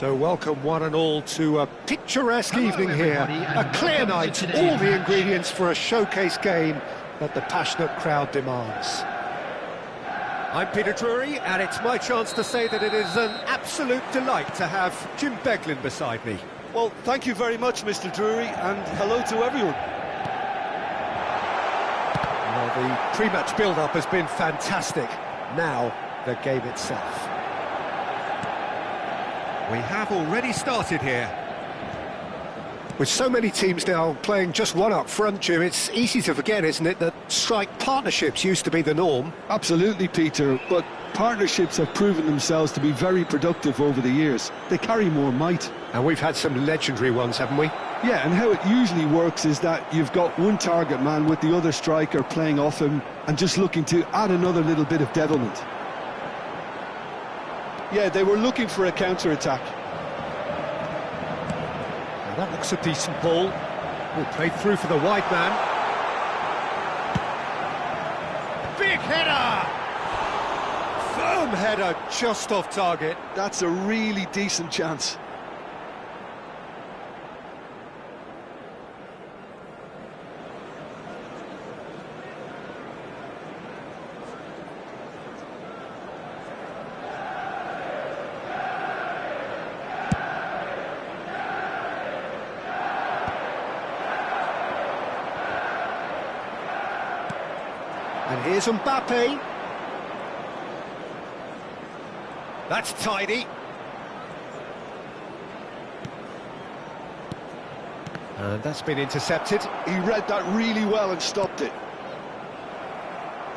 So welcome one and all to a picturesque evening here. everybody, and A clear welcome to night, today's all the match. ingredients for a showcase game that the passionate crowd demands. I'm Peter Drury, and it's my chance to say that it is an absolute delight to have Jim Beglin beside me. Well, thank you very much, Mr. Drury, and hello to everyone. Well, the pre-match build-up has been fantastic. Now, the game itself. We have already started here. With so many teams now playing just one up front, Jim, it's easy to forget, isn't it, that strike partnerships used to be the norm. Absolutely, Peter, but partnerships have proven themselves to be very productive over the years. They carry more might. And we've had some legendary ones, haven't we? Yeah, and how it usually works is that you've got one target man with the other striker playing off him and just looking to add another little bit of devilment. Yeah, they were looking for a counter-attack. And that looks a decent ball. All played through for the wide man. Big header! Firm header, just off target. That's a really decent chance. And here's Mbappe. That's tidy. And that's been intercepted. He read that really well and stopped it.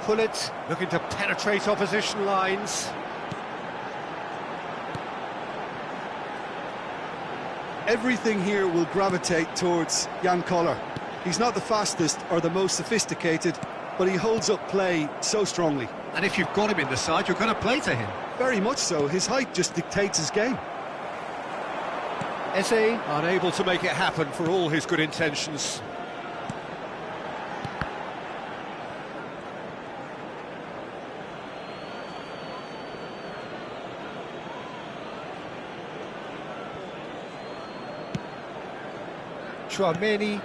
Pullet looking to penetrate opposition lines. Everything here will gravitate towards Jan Koller. He's not the fastest or the most sophisticated, but he holds up play so strongly. And if you've got him in the side, you're going to play to him. Very much so. His height just dictates his game. Eze unable to make it happen for all his good intentions. Chouameni.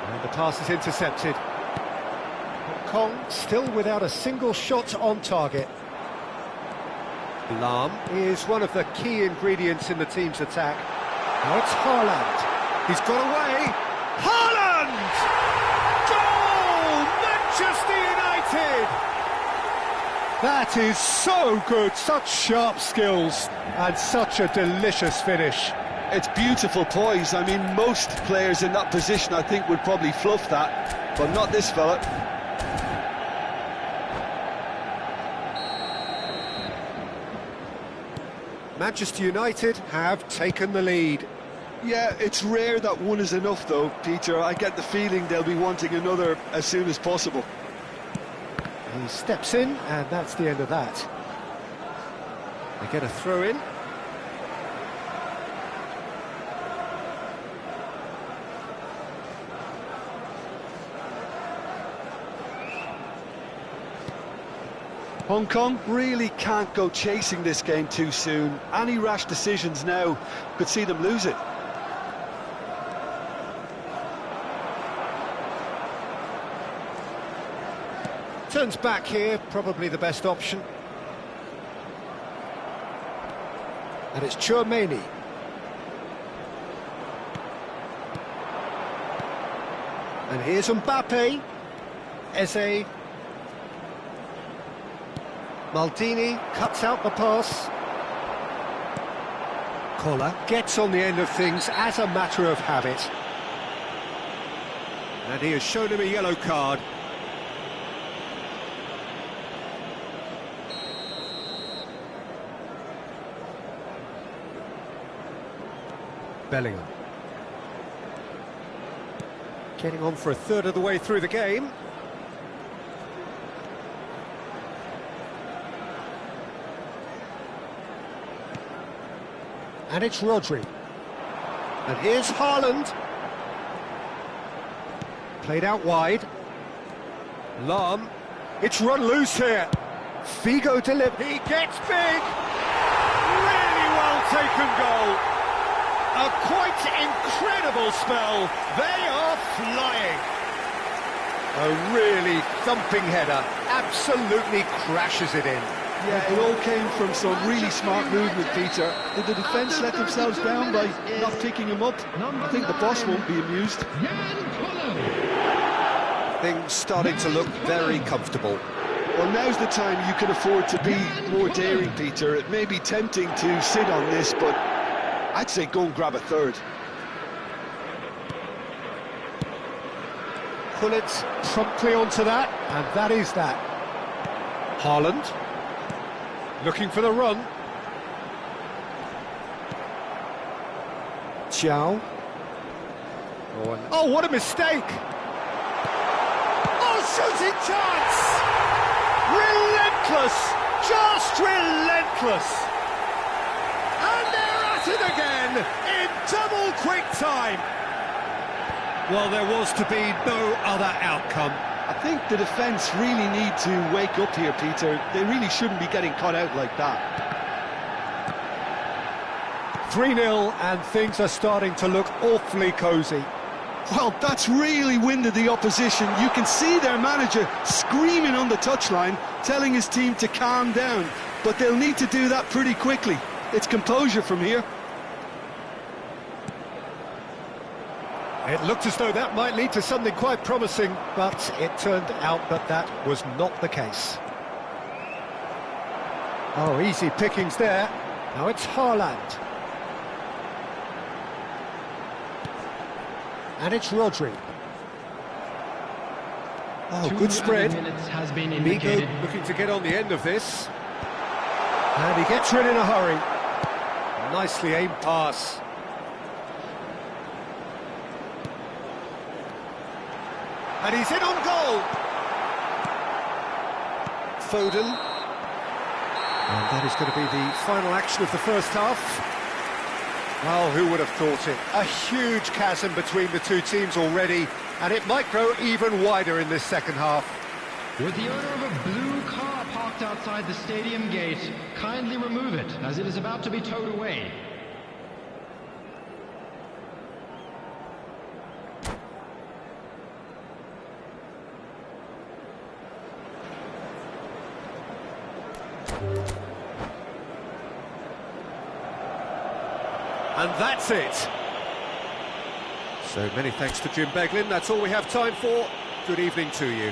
And the pass is intercepted. Hong Kong still without a single shot on target. Lahm is one of the key ingredients in the team's attack. Now it's Haaland. He's got away. Haaland! Goal! Manchester United! That is so good. Such sharp skills and such a delicious finish. It's beautiful poise. I mean, most players in that position, I think, would probably fluff that, but not this fella. Manchester United have taken the lead. Yeah, it's rare that one is enough, though, Peter. I get the feeling they'll be wanting another as soon as possible. He steps in, and that's the end of that. They get a throw in. Hong Kong really can't go chasing this game too soon. Any rash decisions now could see them lose it. Turns back here, probably the best option. And it's Chouameni. And here's Mbappe. Eze. Maldini cuts out the pass. Koller gets on the end of things as a matter of habit. And he has shown him a yellow card. Bellingham. Getting on for a third of the way through the game. And it's Rodri. And here's Haaland. Played out wide. Lahm. It's run loose here. Figo delivered. He gets big. Really taken goal. A quite incredible spell. They are flying. A really thumping header. Absolutely crashes it in. Yeah, it all came from some really smart movement, Peter. Did the defence let themselves down by not picking him up? I think the boss won't be amused. Things starting to look very comfortable. Well, now's the time you can afford to be more daring, Peter. It may be tempting to sit on this, but I'd say go and grab a third. Pullets promptly onto that, and that is that. Haaland, looking for the run. Chow. Oh, what a mistake! Oh, shooting chance! Relentless! Just relentless! And they're at it again in double quick time! Well, there was to be no other outcome. I think the defence really need to wake up here, Peter. They really shouldn't be getting caught out like that. 3-0, and things are starting to look awfully cosy. Well, that's really winded the opposition. You can see their manager screaming on the touchline, telling his team to calm down. But they'll need to do that pretty quickly. It's composure from here. It looked as though that might lead to something quite promising, but it turned out that that was not the case. Oh, easy pickings there. Now it's Haaland. And it's Rodri. Oh, good spread. Has been Migo looking to get on the end of this. And he gets rid in a hurry. Nicely aimed pass. And he's in on goal. Foden. And that is going to be the final action of the first half. Well, who would have thought it? A huge chasm between the two teams already, and it might grow even wider in this second half. With the owner of a blue car parked outside the stadium gate, kindly remove it, as it is about to be towed away. And that's it. So many thanks to Jim Beglin. That's all we have time for. Good evening to you.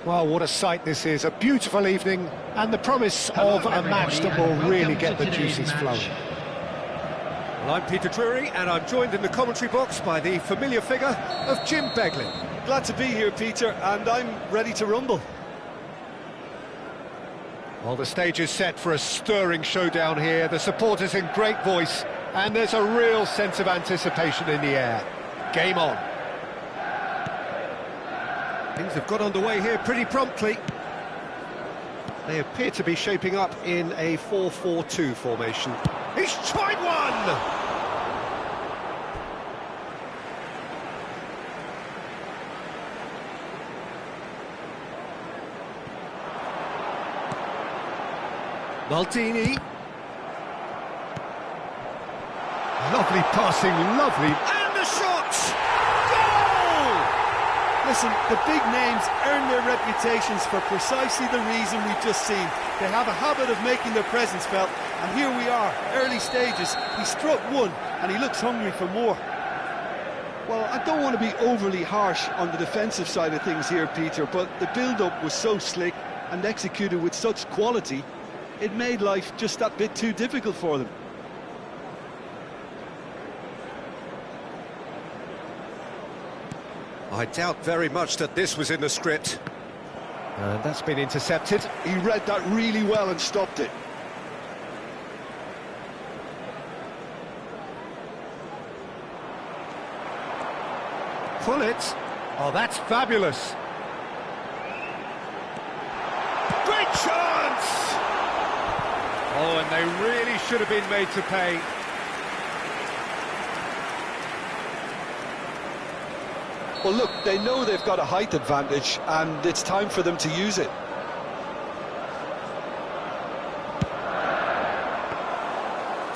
Well, what a sight this is, a beautiful evening, and the promise of a match that will really get the juices flowing. Well, I'm Peter Drury, and I'm joined in the commentary box by the familiar figure of Jim Beglin. Glad to be here, Peter, and I'm ready to rumble. Well, the stage is set for a stirring showdown here, the supporters in great voice, and there's a real sense of anticipation in the air. Game on. Things have got underway here pretty promptly. They appear to be shaping up in a 4-4-2 formation. He's tried one! Maldini. Lovely passing, lovely. And the shot! Listen, the big names earn their reputations for precisely the reason we've just seen. They have a habit of making their presence felt, and here we are, early stages. He struck one, and he looks hungry for more. Well, I don't want to be overly harsh on the defensive side of things here, Peter, but the build-up was so slick and executed with such quality, it made life just that bit too difficult for them. I doubt very much that this was in the script. And that's been intercepted. He read that really well and stopped it. Pull it. Oh, that's fabulous. Great chance! Oh, and they really should have been made to pay. Well, look, they know they've got a height advantage, and it's time for them to use it.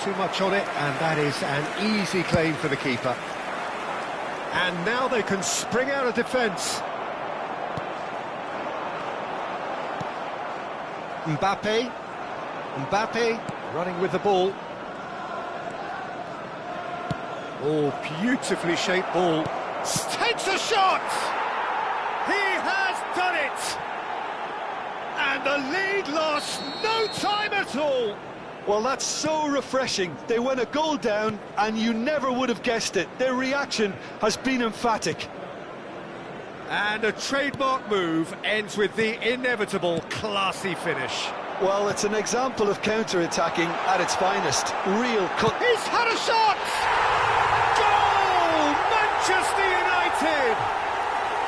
Too much on it, and that is an easy claim for the keeper. And now they can spring out of defence. Mbappe running with the ball. Oh, beautifully shaped ball. Takes a shot! He has done it! And the lead lost no time at all! Well, that's so refreshing. They went a goal down, and you never would have guessed it. Their reaction has been emphatic. And a trademark move ends with the inevitable classy finish. Well, it's an example of counter-attacking at its finest. Real cut. He's had a shot! Goal! Manchester United!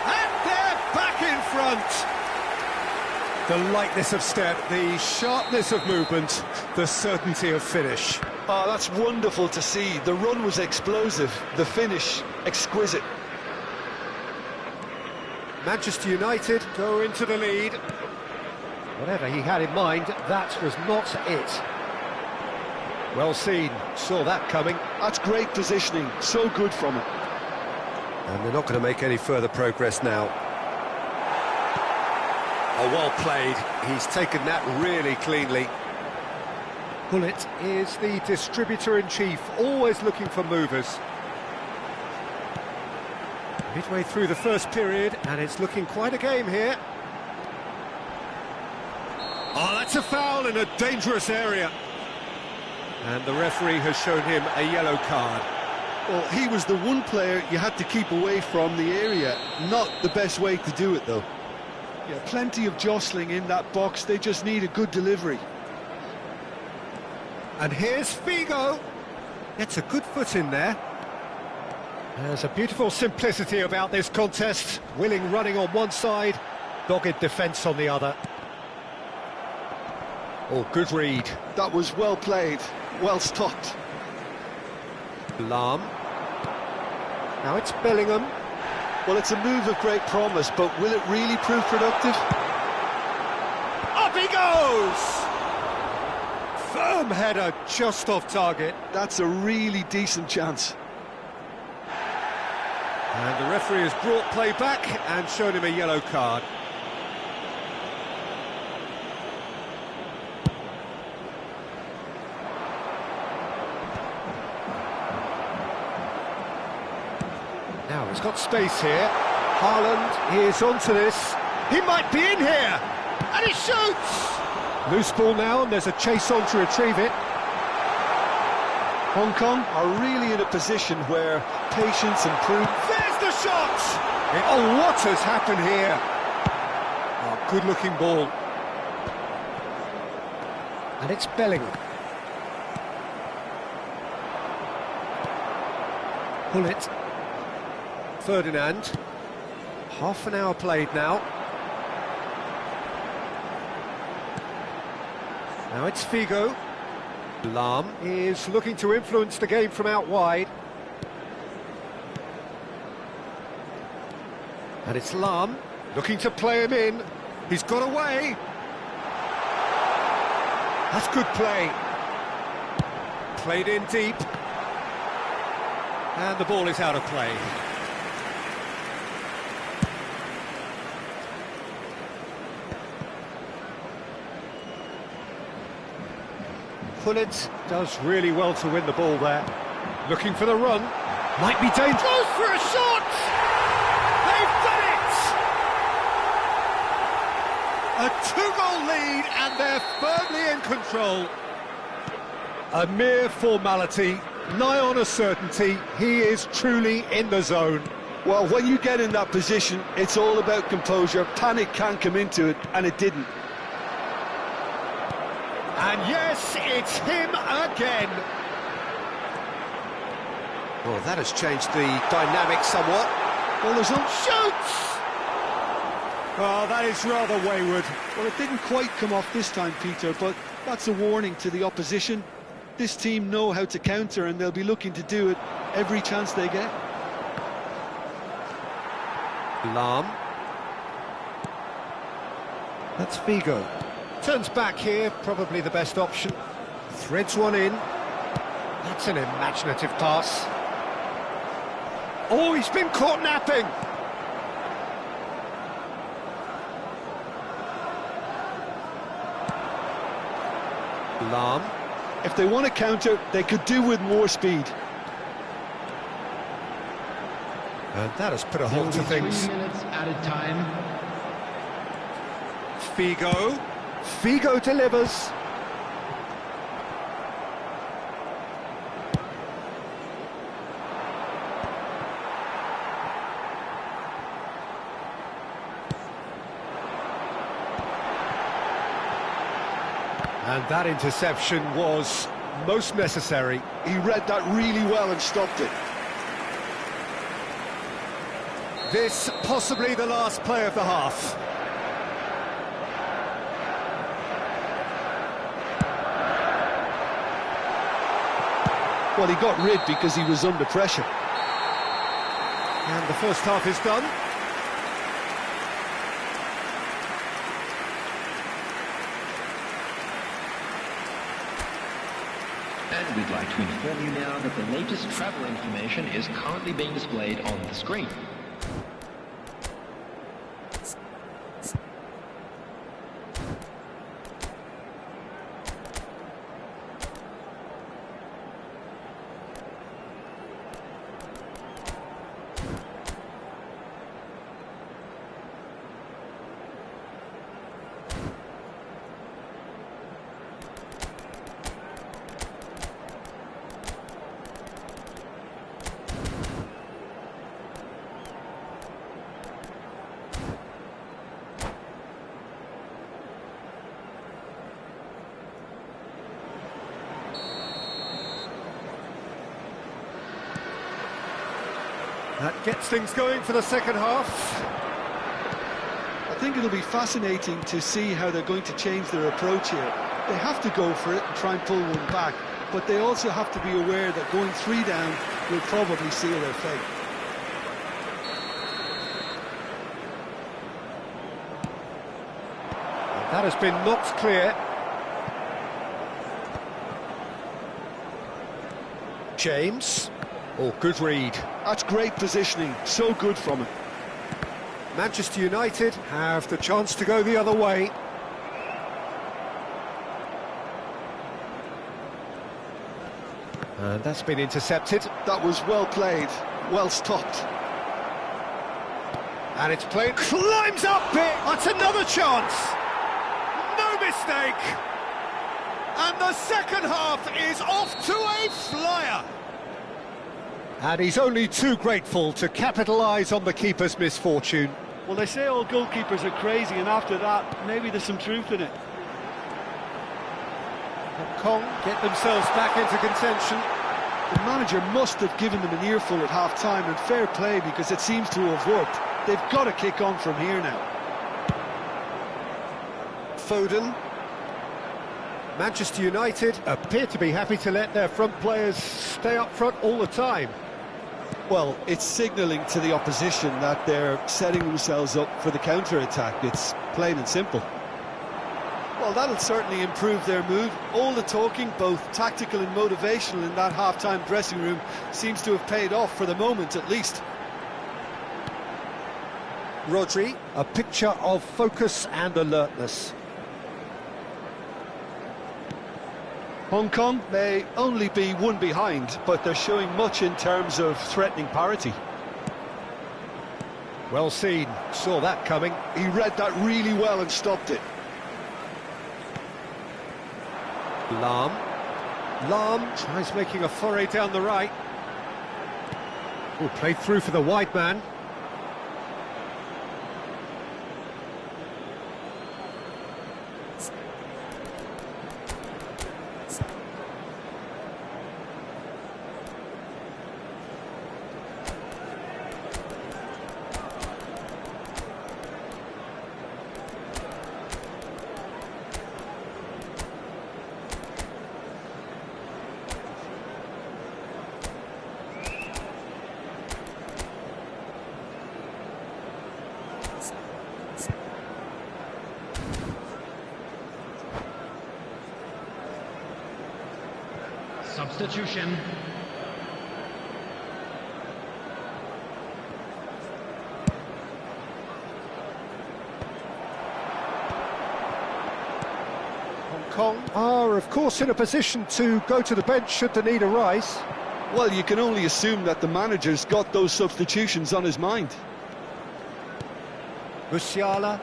And they're back in front! The lightness of step, the sharpness of movement, the certainty of finish. Oh, that's wonderful to see. The run was explosive, the finish exquisite. Manchester United go into the lead. Whatever he had in mind, that was not it. Well seen, saw that coming. That's great positioning, so good from it. And they're not going to make any further progress now. Oh, well played. He's taken that really cleanly. Bullet is the distributor-in-chief, always looking for movers. Midway through the first period, and it's looking quite a game here. Oh, that's a foul in a dangerous area. And the referee has shown him a yellow card. Well, he was the one player you had to keep away from the area. Not the best way to do it, though. Yeah, plenty of jostling in that box. They just need a good delivery. And here's Figo. Gets a good foot in there. There's a beautiful simplicity about this contest. Willing running on one side, dogged defence on the other. Oh, good read. That was well played, well stopped. Lahm. Now it's Bellingham. Well, it's a move of great promise, but will it really prove productive? Up he goes! Firm header just off target. That's a really decent chance. And the referee has brought play back and shown him a yellow card. Now, he's got space here. Haaland is onto this. He might be in here! And he shoots! Loose ball now, and there's a chase on to retrieve it. Hong Kong are really in a position where patience and prudence... There's the shot! Oh, what has happened here? Oh, good-looking ball. And it's Bellingham. Pull it. Ferdinand. Half an hour played now. Now it's Figo. Lahm is looking to influence the game from out wide. And it's Lahm looking to play him in. He's got away. That's good play. Played in deep. And the ball is out of play. Pullet does really well to win the ball there. Looking for the run. Might be dangerous. Goes for a shot! They've done it! A two-goal lead and they're firmly in control. A mere formality, nigh on a certainty. He is truly in the zone. Well, when you get in that position, it's all about composure. Panic can't come into it, and it didn't. And yes, it's him again. Well, that has changed the dynamic somewhat. Well, there's no... Shoots! Oh, that is rather wayward. Well, it didn't quite come off this time, Peter, but that's a warning to the opposition. This team know how to counter, and they'll be looking to do it every chance they get. Lahm. That's Figo. Turns back here, probably the best option. Threads one in. That's an imaginative pass. Oh, he's been caught napping. Lahm. If they want to counter, they could do with more speed. And that has put a halt to things. 3 minutes added time. Figo. Figo delivers. And that interception was most necessary. He read that really well and stopped it. This possibly the last play of the half. Well, he got rid because he was under pressure. And the first half is done. And we'd like to inform you now that the latest travel information is currently being displayed on the screen. That gets things going for the second half. I think it'll be fascinating to see how they're going to change their approach here. They have to go for it and try and pull one back, but they also have to be aware that going 3 down will probably seal their fate. That has been knocked clear. James. Oh, good read. That's great positioning, so good from him. Manchester United have the chance to go the other way. And that's been intercepted. That was well played, well stopped. And it's played, climbs up it, that's another chance. No mistake. And the second half is off to a flyer. And he's only too grateful to capitalise on the keeper's misfortune. Well, they say all goalkeepers are crazy, and after that, maybe there's some truth in it. Hong Kong get themselves back into contention. The manager must have given them an earful at half-time, and fair play, because it seems to have worked. They've got to kick on from here now. Foden. Manchester United appear to be happy to let their front players stay up front all the time. Well, it's signalling to the opposition that they're setting themselves up for the counter-attack. It's plain and simple. Well, that'll certainly improve their mood. All the talking, both tactical and motivational, in that half-time dressing room seems to have paid off for the moment, at least. Rodri, a picture of focus and alertness. Hong Kong may only be one behind, but they're showing much in terms of threatening parity. Well seen, saw that coming. He read that really well and stopped it. Lam tries making a foray down the right. Oh, played through for the wide man. Substitution. Hong Kong are, of course, in a position to go to the bench should the need arise. Well, you can only assume that the manager's got those substitutions on his mind. Musiala.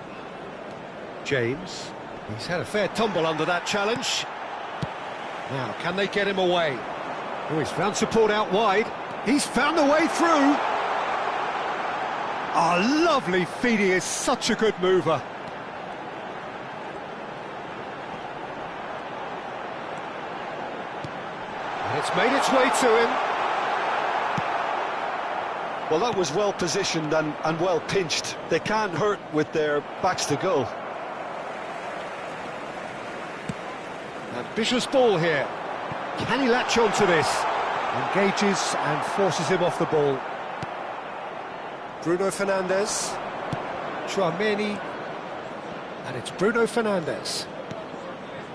James. He's had a fair tumble under that challenge. Now, can they get him away? Oh, he's found support out wide. He's found the way through. A lovely feed, he is such a good mover. And it's made its way to him. Well, that was well positioned and well pinched. They can't hurt with their backs to goal. Ambitious ball here. Can he latch on to this? Engages and forces him off the ball. Bruno Fernandes. Chouameni. And it's Bruno Fernandes.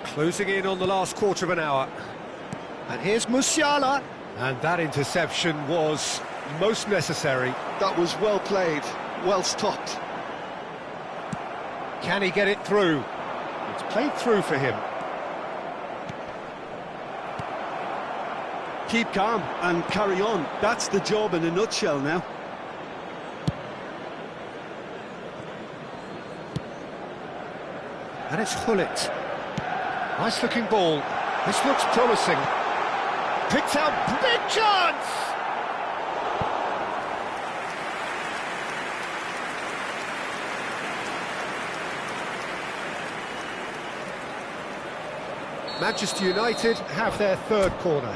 Closing in on the last quarter of an hour. And here's Musiala. And that interception was most necessary. That was well played, well stopped. Can he get it through? It's played through for him. Keep calm and carry on. That's the job in a nutshell now. And it's Hullet. Nice looking ball. This looks promising. Picked out, big chance! Manchester United have their third corner.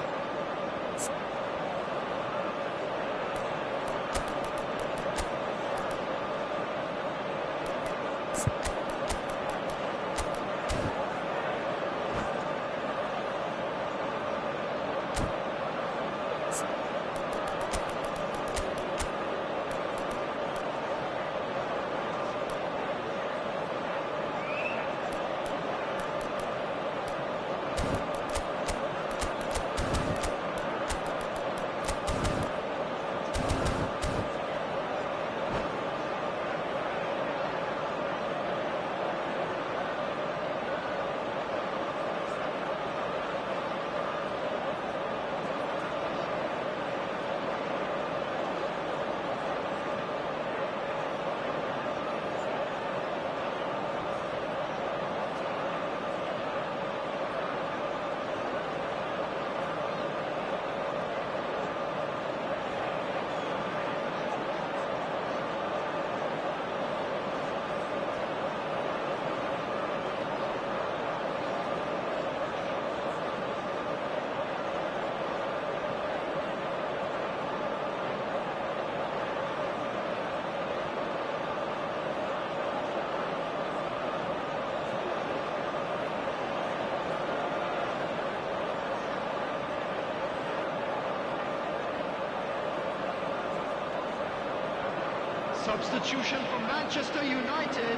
Substitution for Manchester United.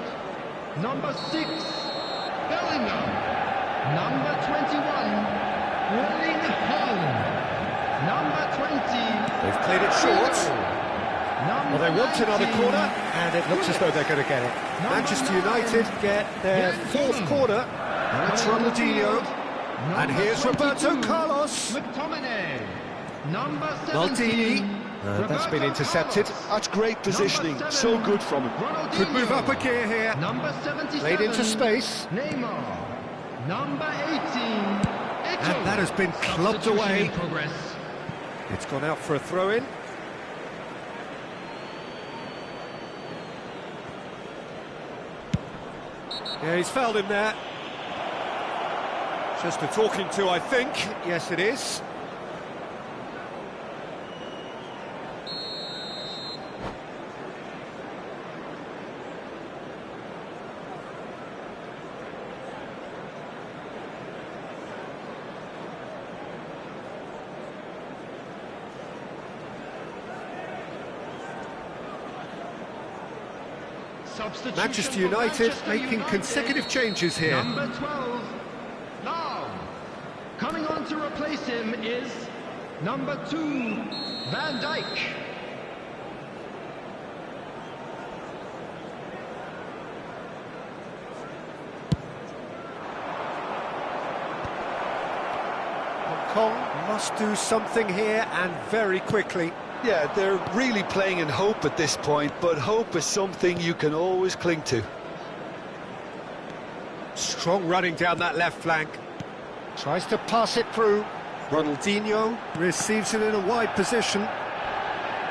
Number 6, Bellingham. Number 21, Erling Haaland. Number 20. They've played it short. Well, they want another 19, corner, and it looks as though they're going to get it. Manchester United get their fourth corner. And it's Ronaldinho. And here's Roberto Carlos. McTominay. Number Maldini. 17. That's been intercepted. That's great positioning, so good from him. Could move up a gear here. Number 77. Played into space. Neymar. Number 18. And that has been clubbed Substitution away. in progress. It's gone out for a throw-in. Yeah, he's fouled him there. Just a talking to, I think. Yes, it is. Manchester United making consecutive changes here. Number 12. Now, coming on to replace him is number 2, Van Dijk. Hong Kong must do something here, and very quickly. Yeah, they're really playing in hope at this point, but hope is something you can always cling to. Strong running down that left flank. Tries to pass it through. Ronaldinho receives it in a wide position.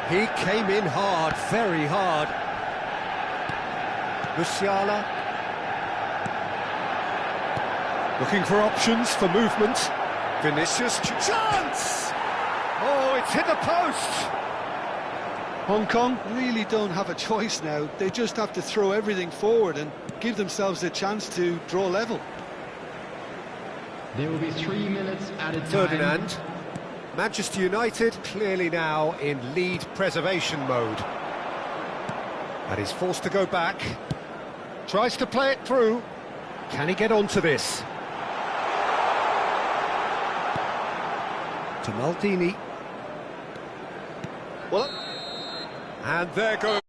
He came in hard, very hard. Musiala. Looking for options for movement. Vinicius, chance! Oh, it's hit the post! Hong Kong really don't have a choice now. They just have to throw everything forward and give themselves a chance to draw level. There will be 3 minutes added time. Ferdinand. Manchester United clearly now in lead preservation mode. And he's forced to go back. Tries to play it through. Can he get onto this? To Maldini. Well, And there goes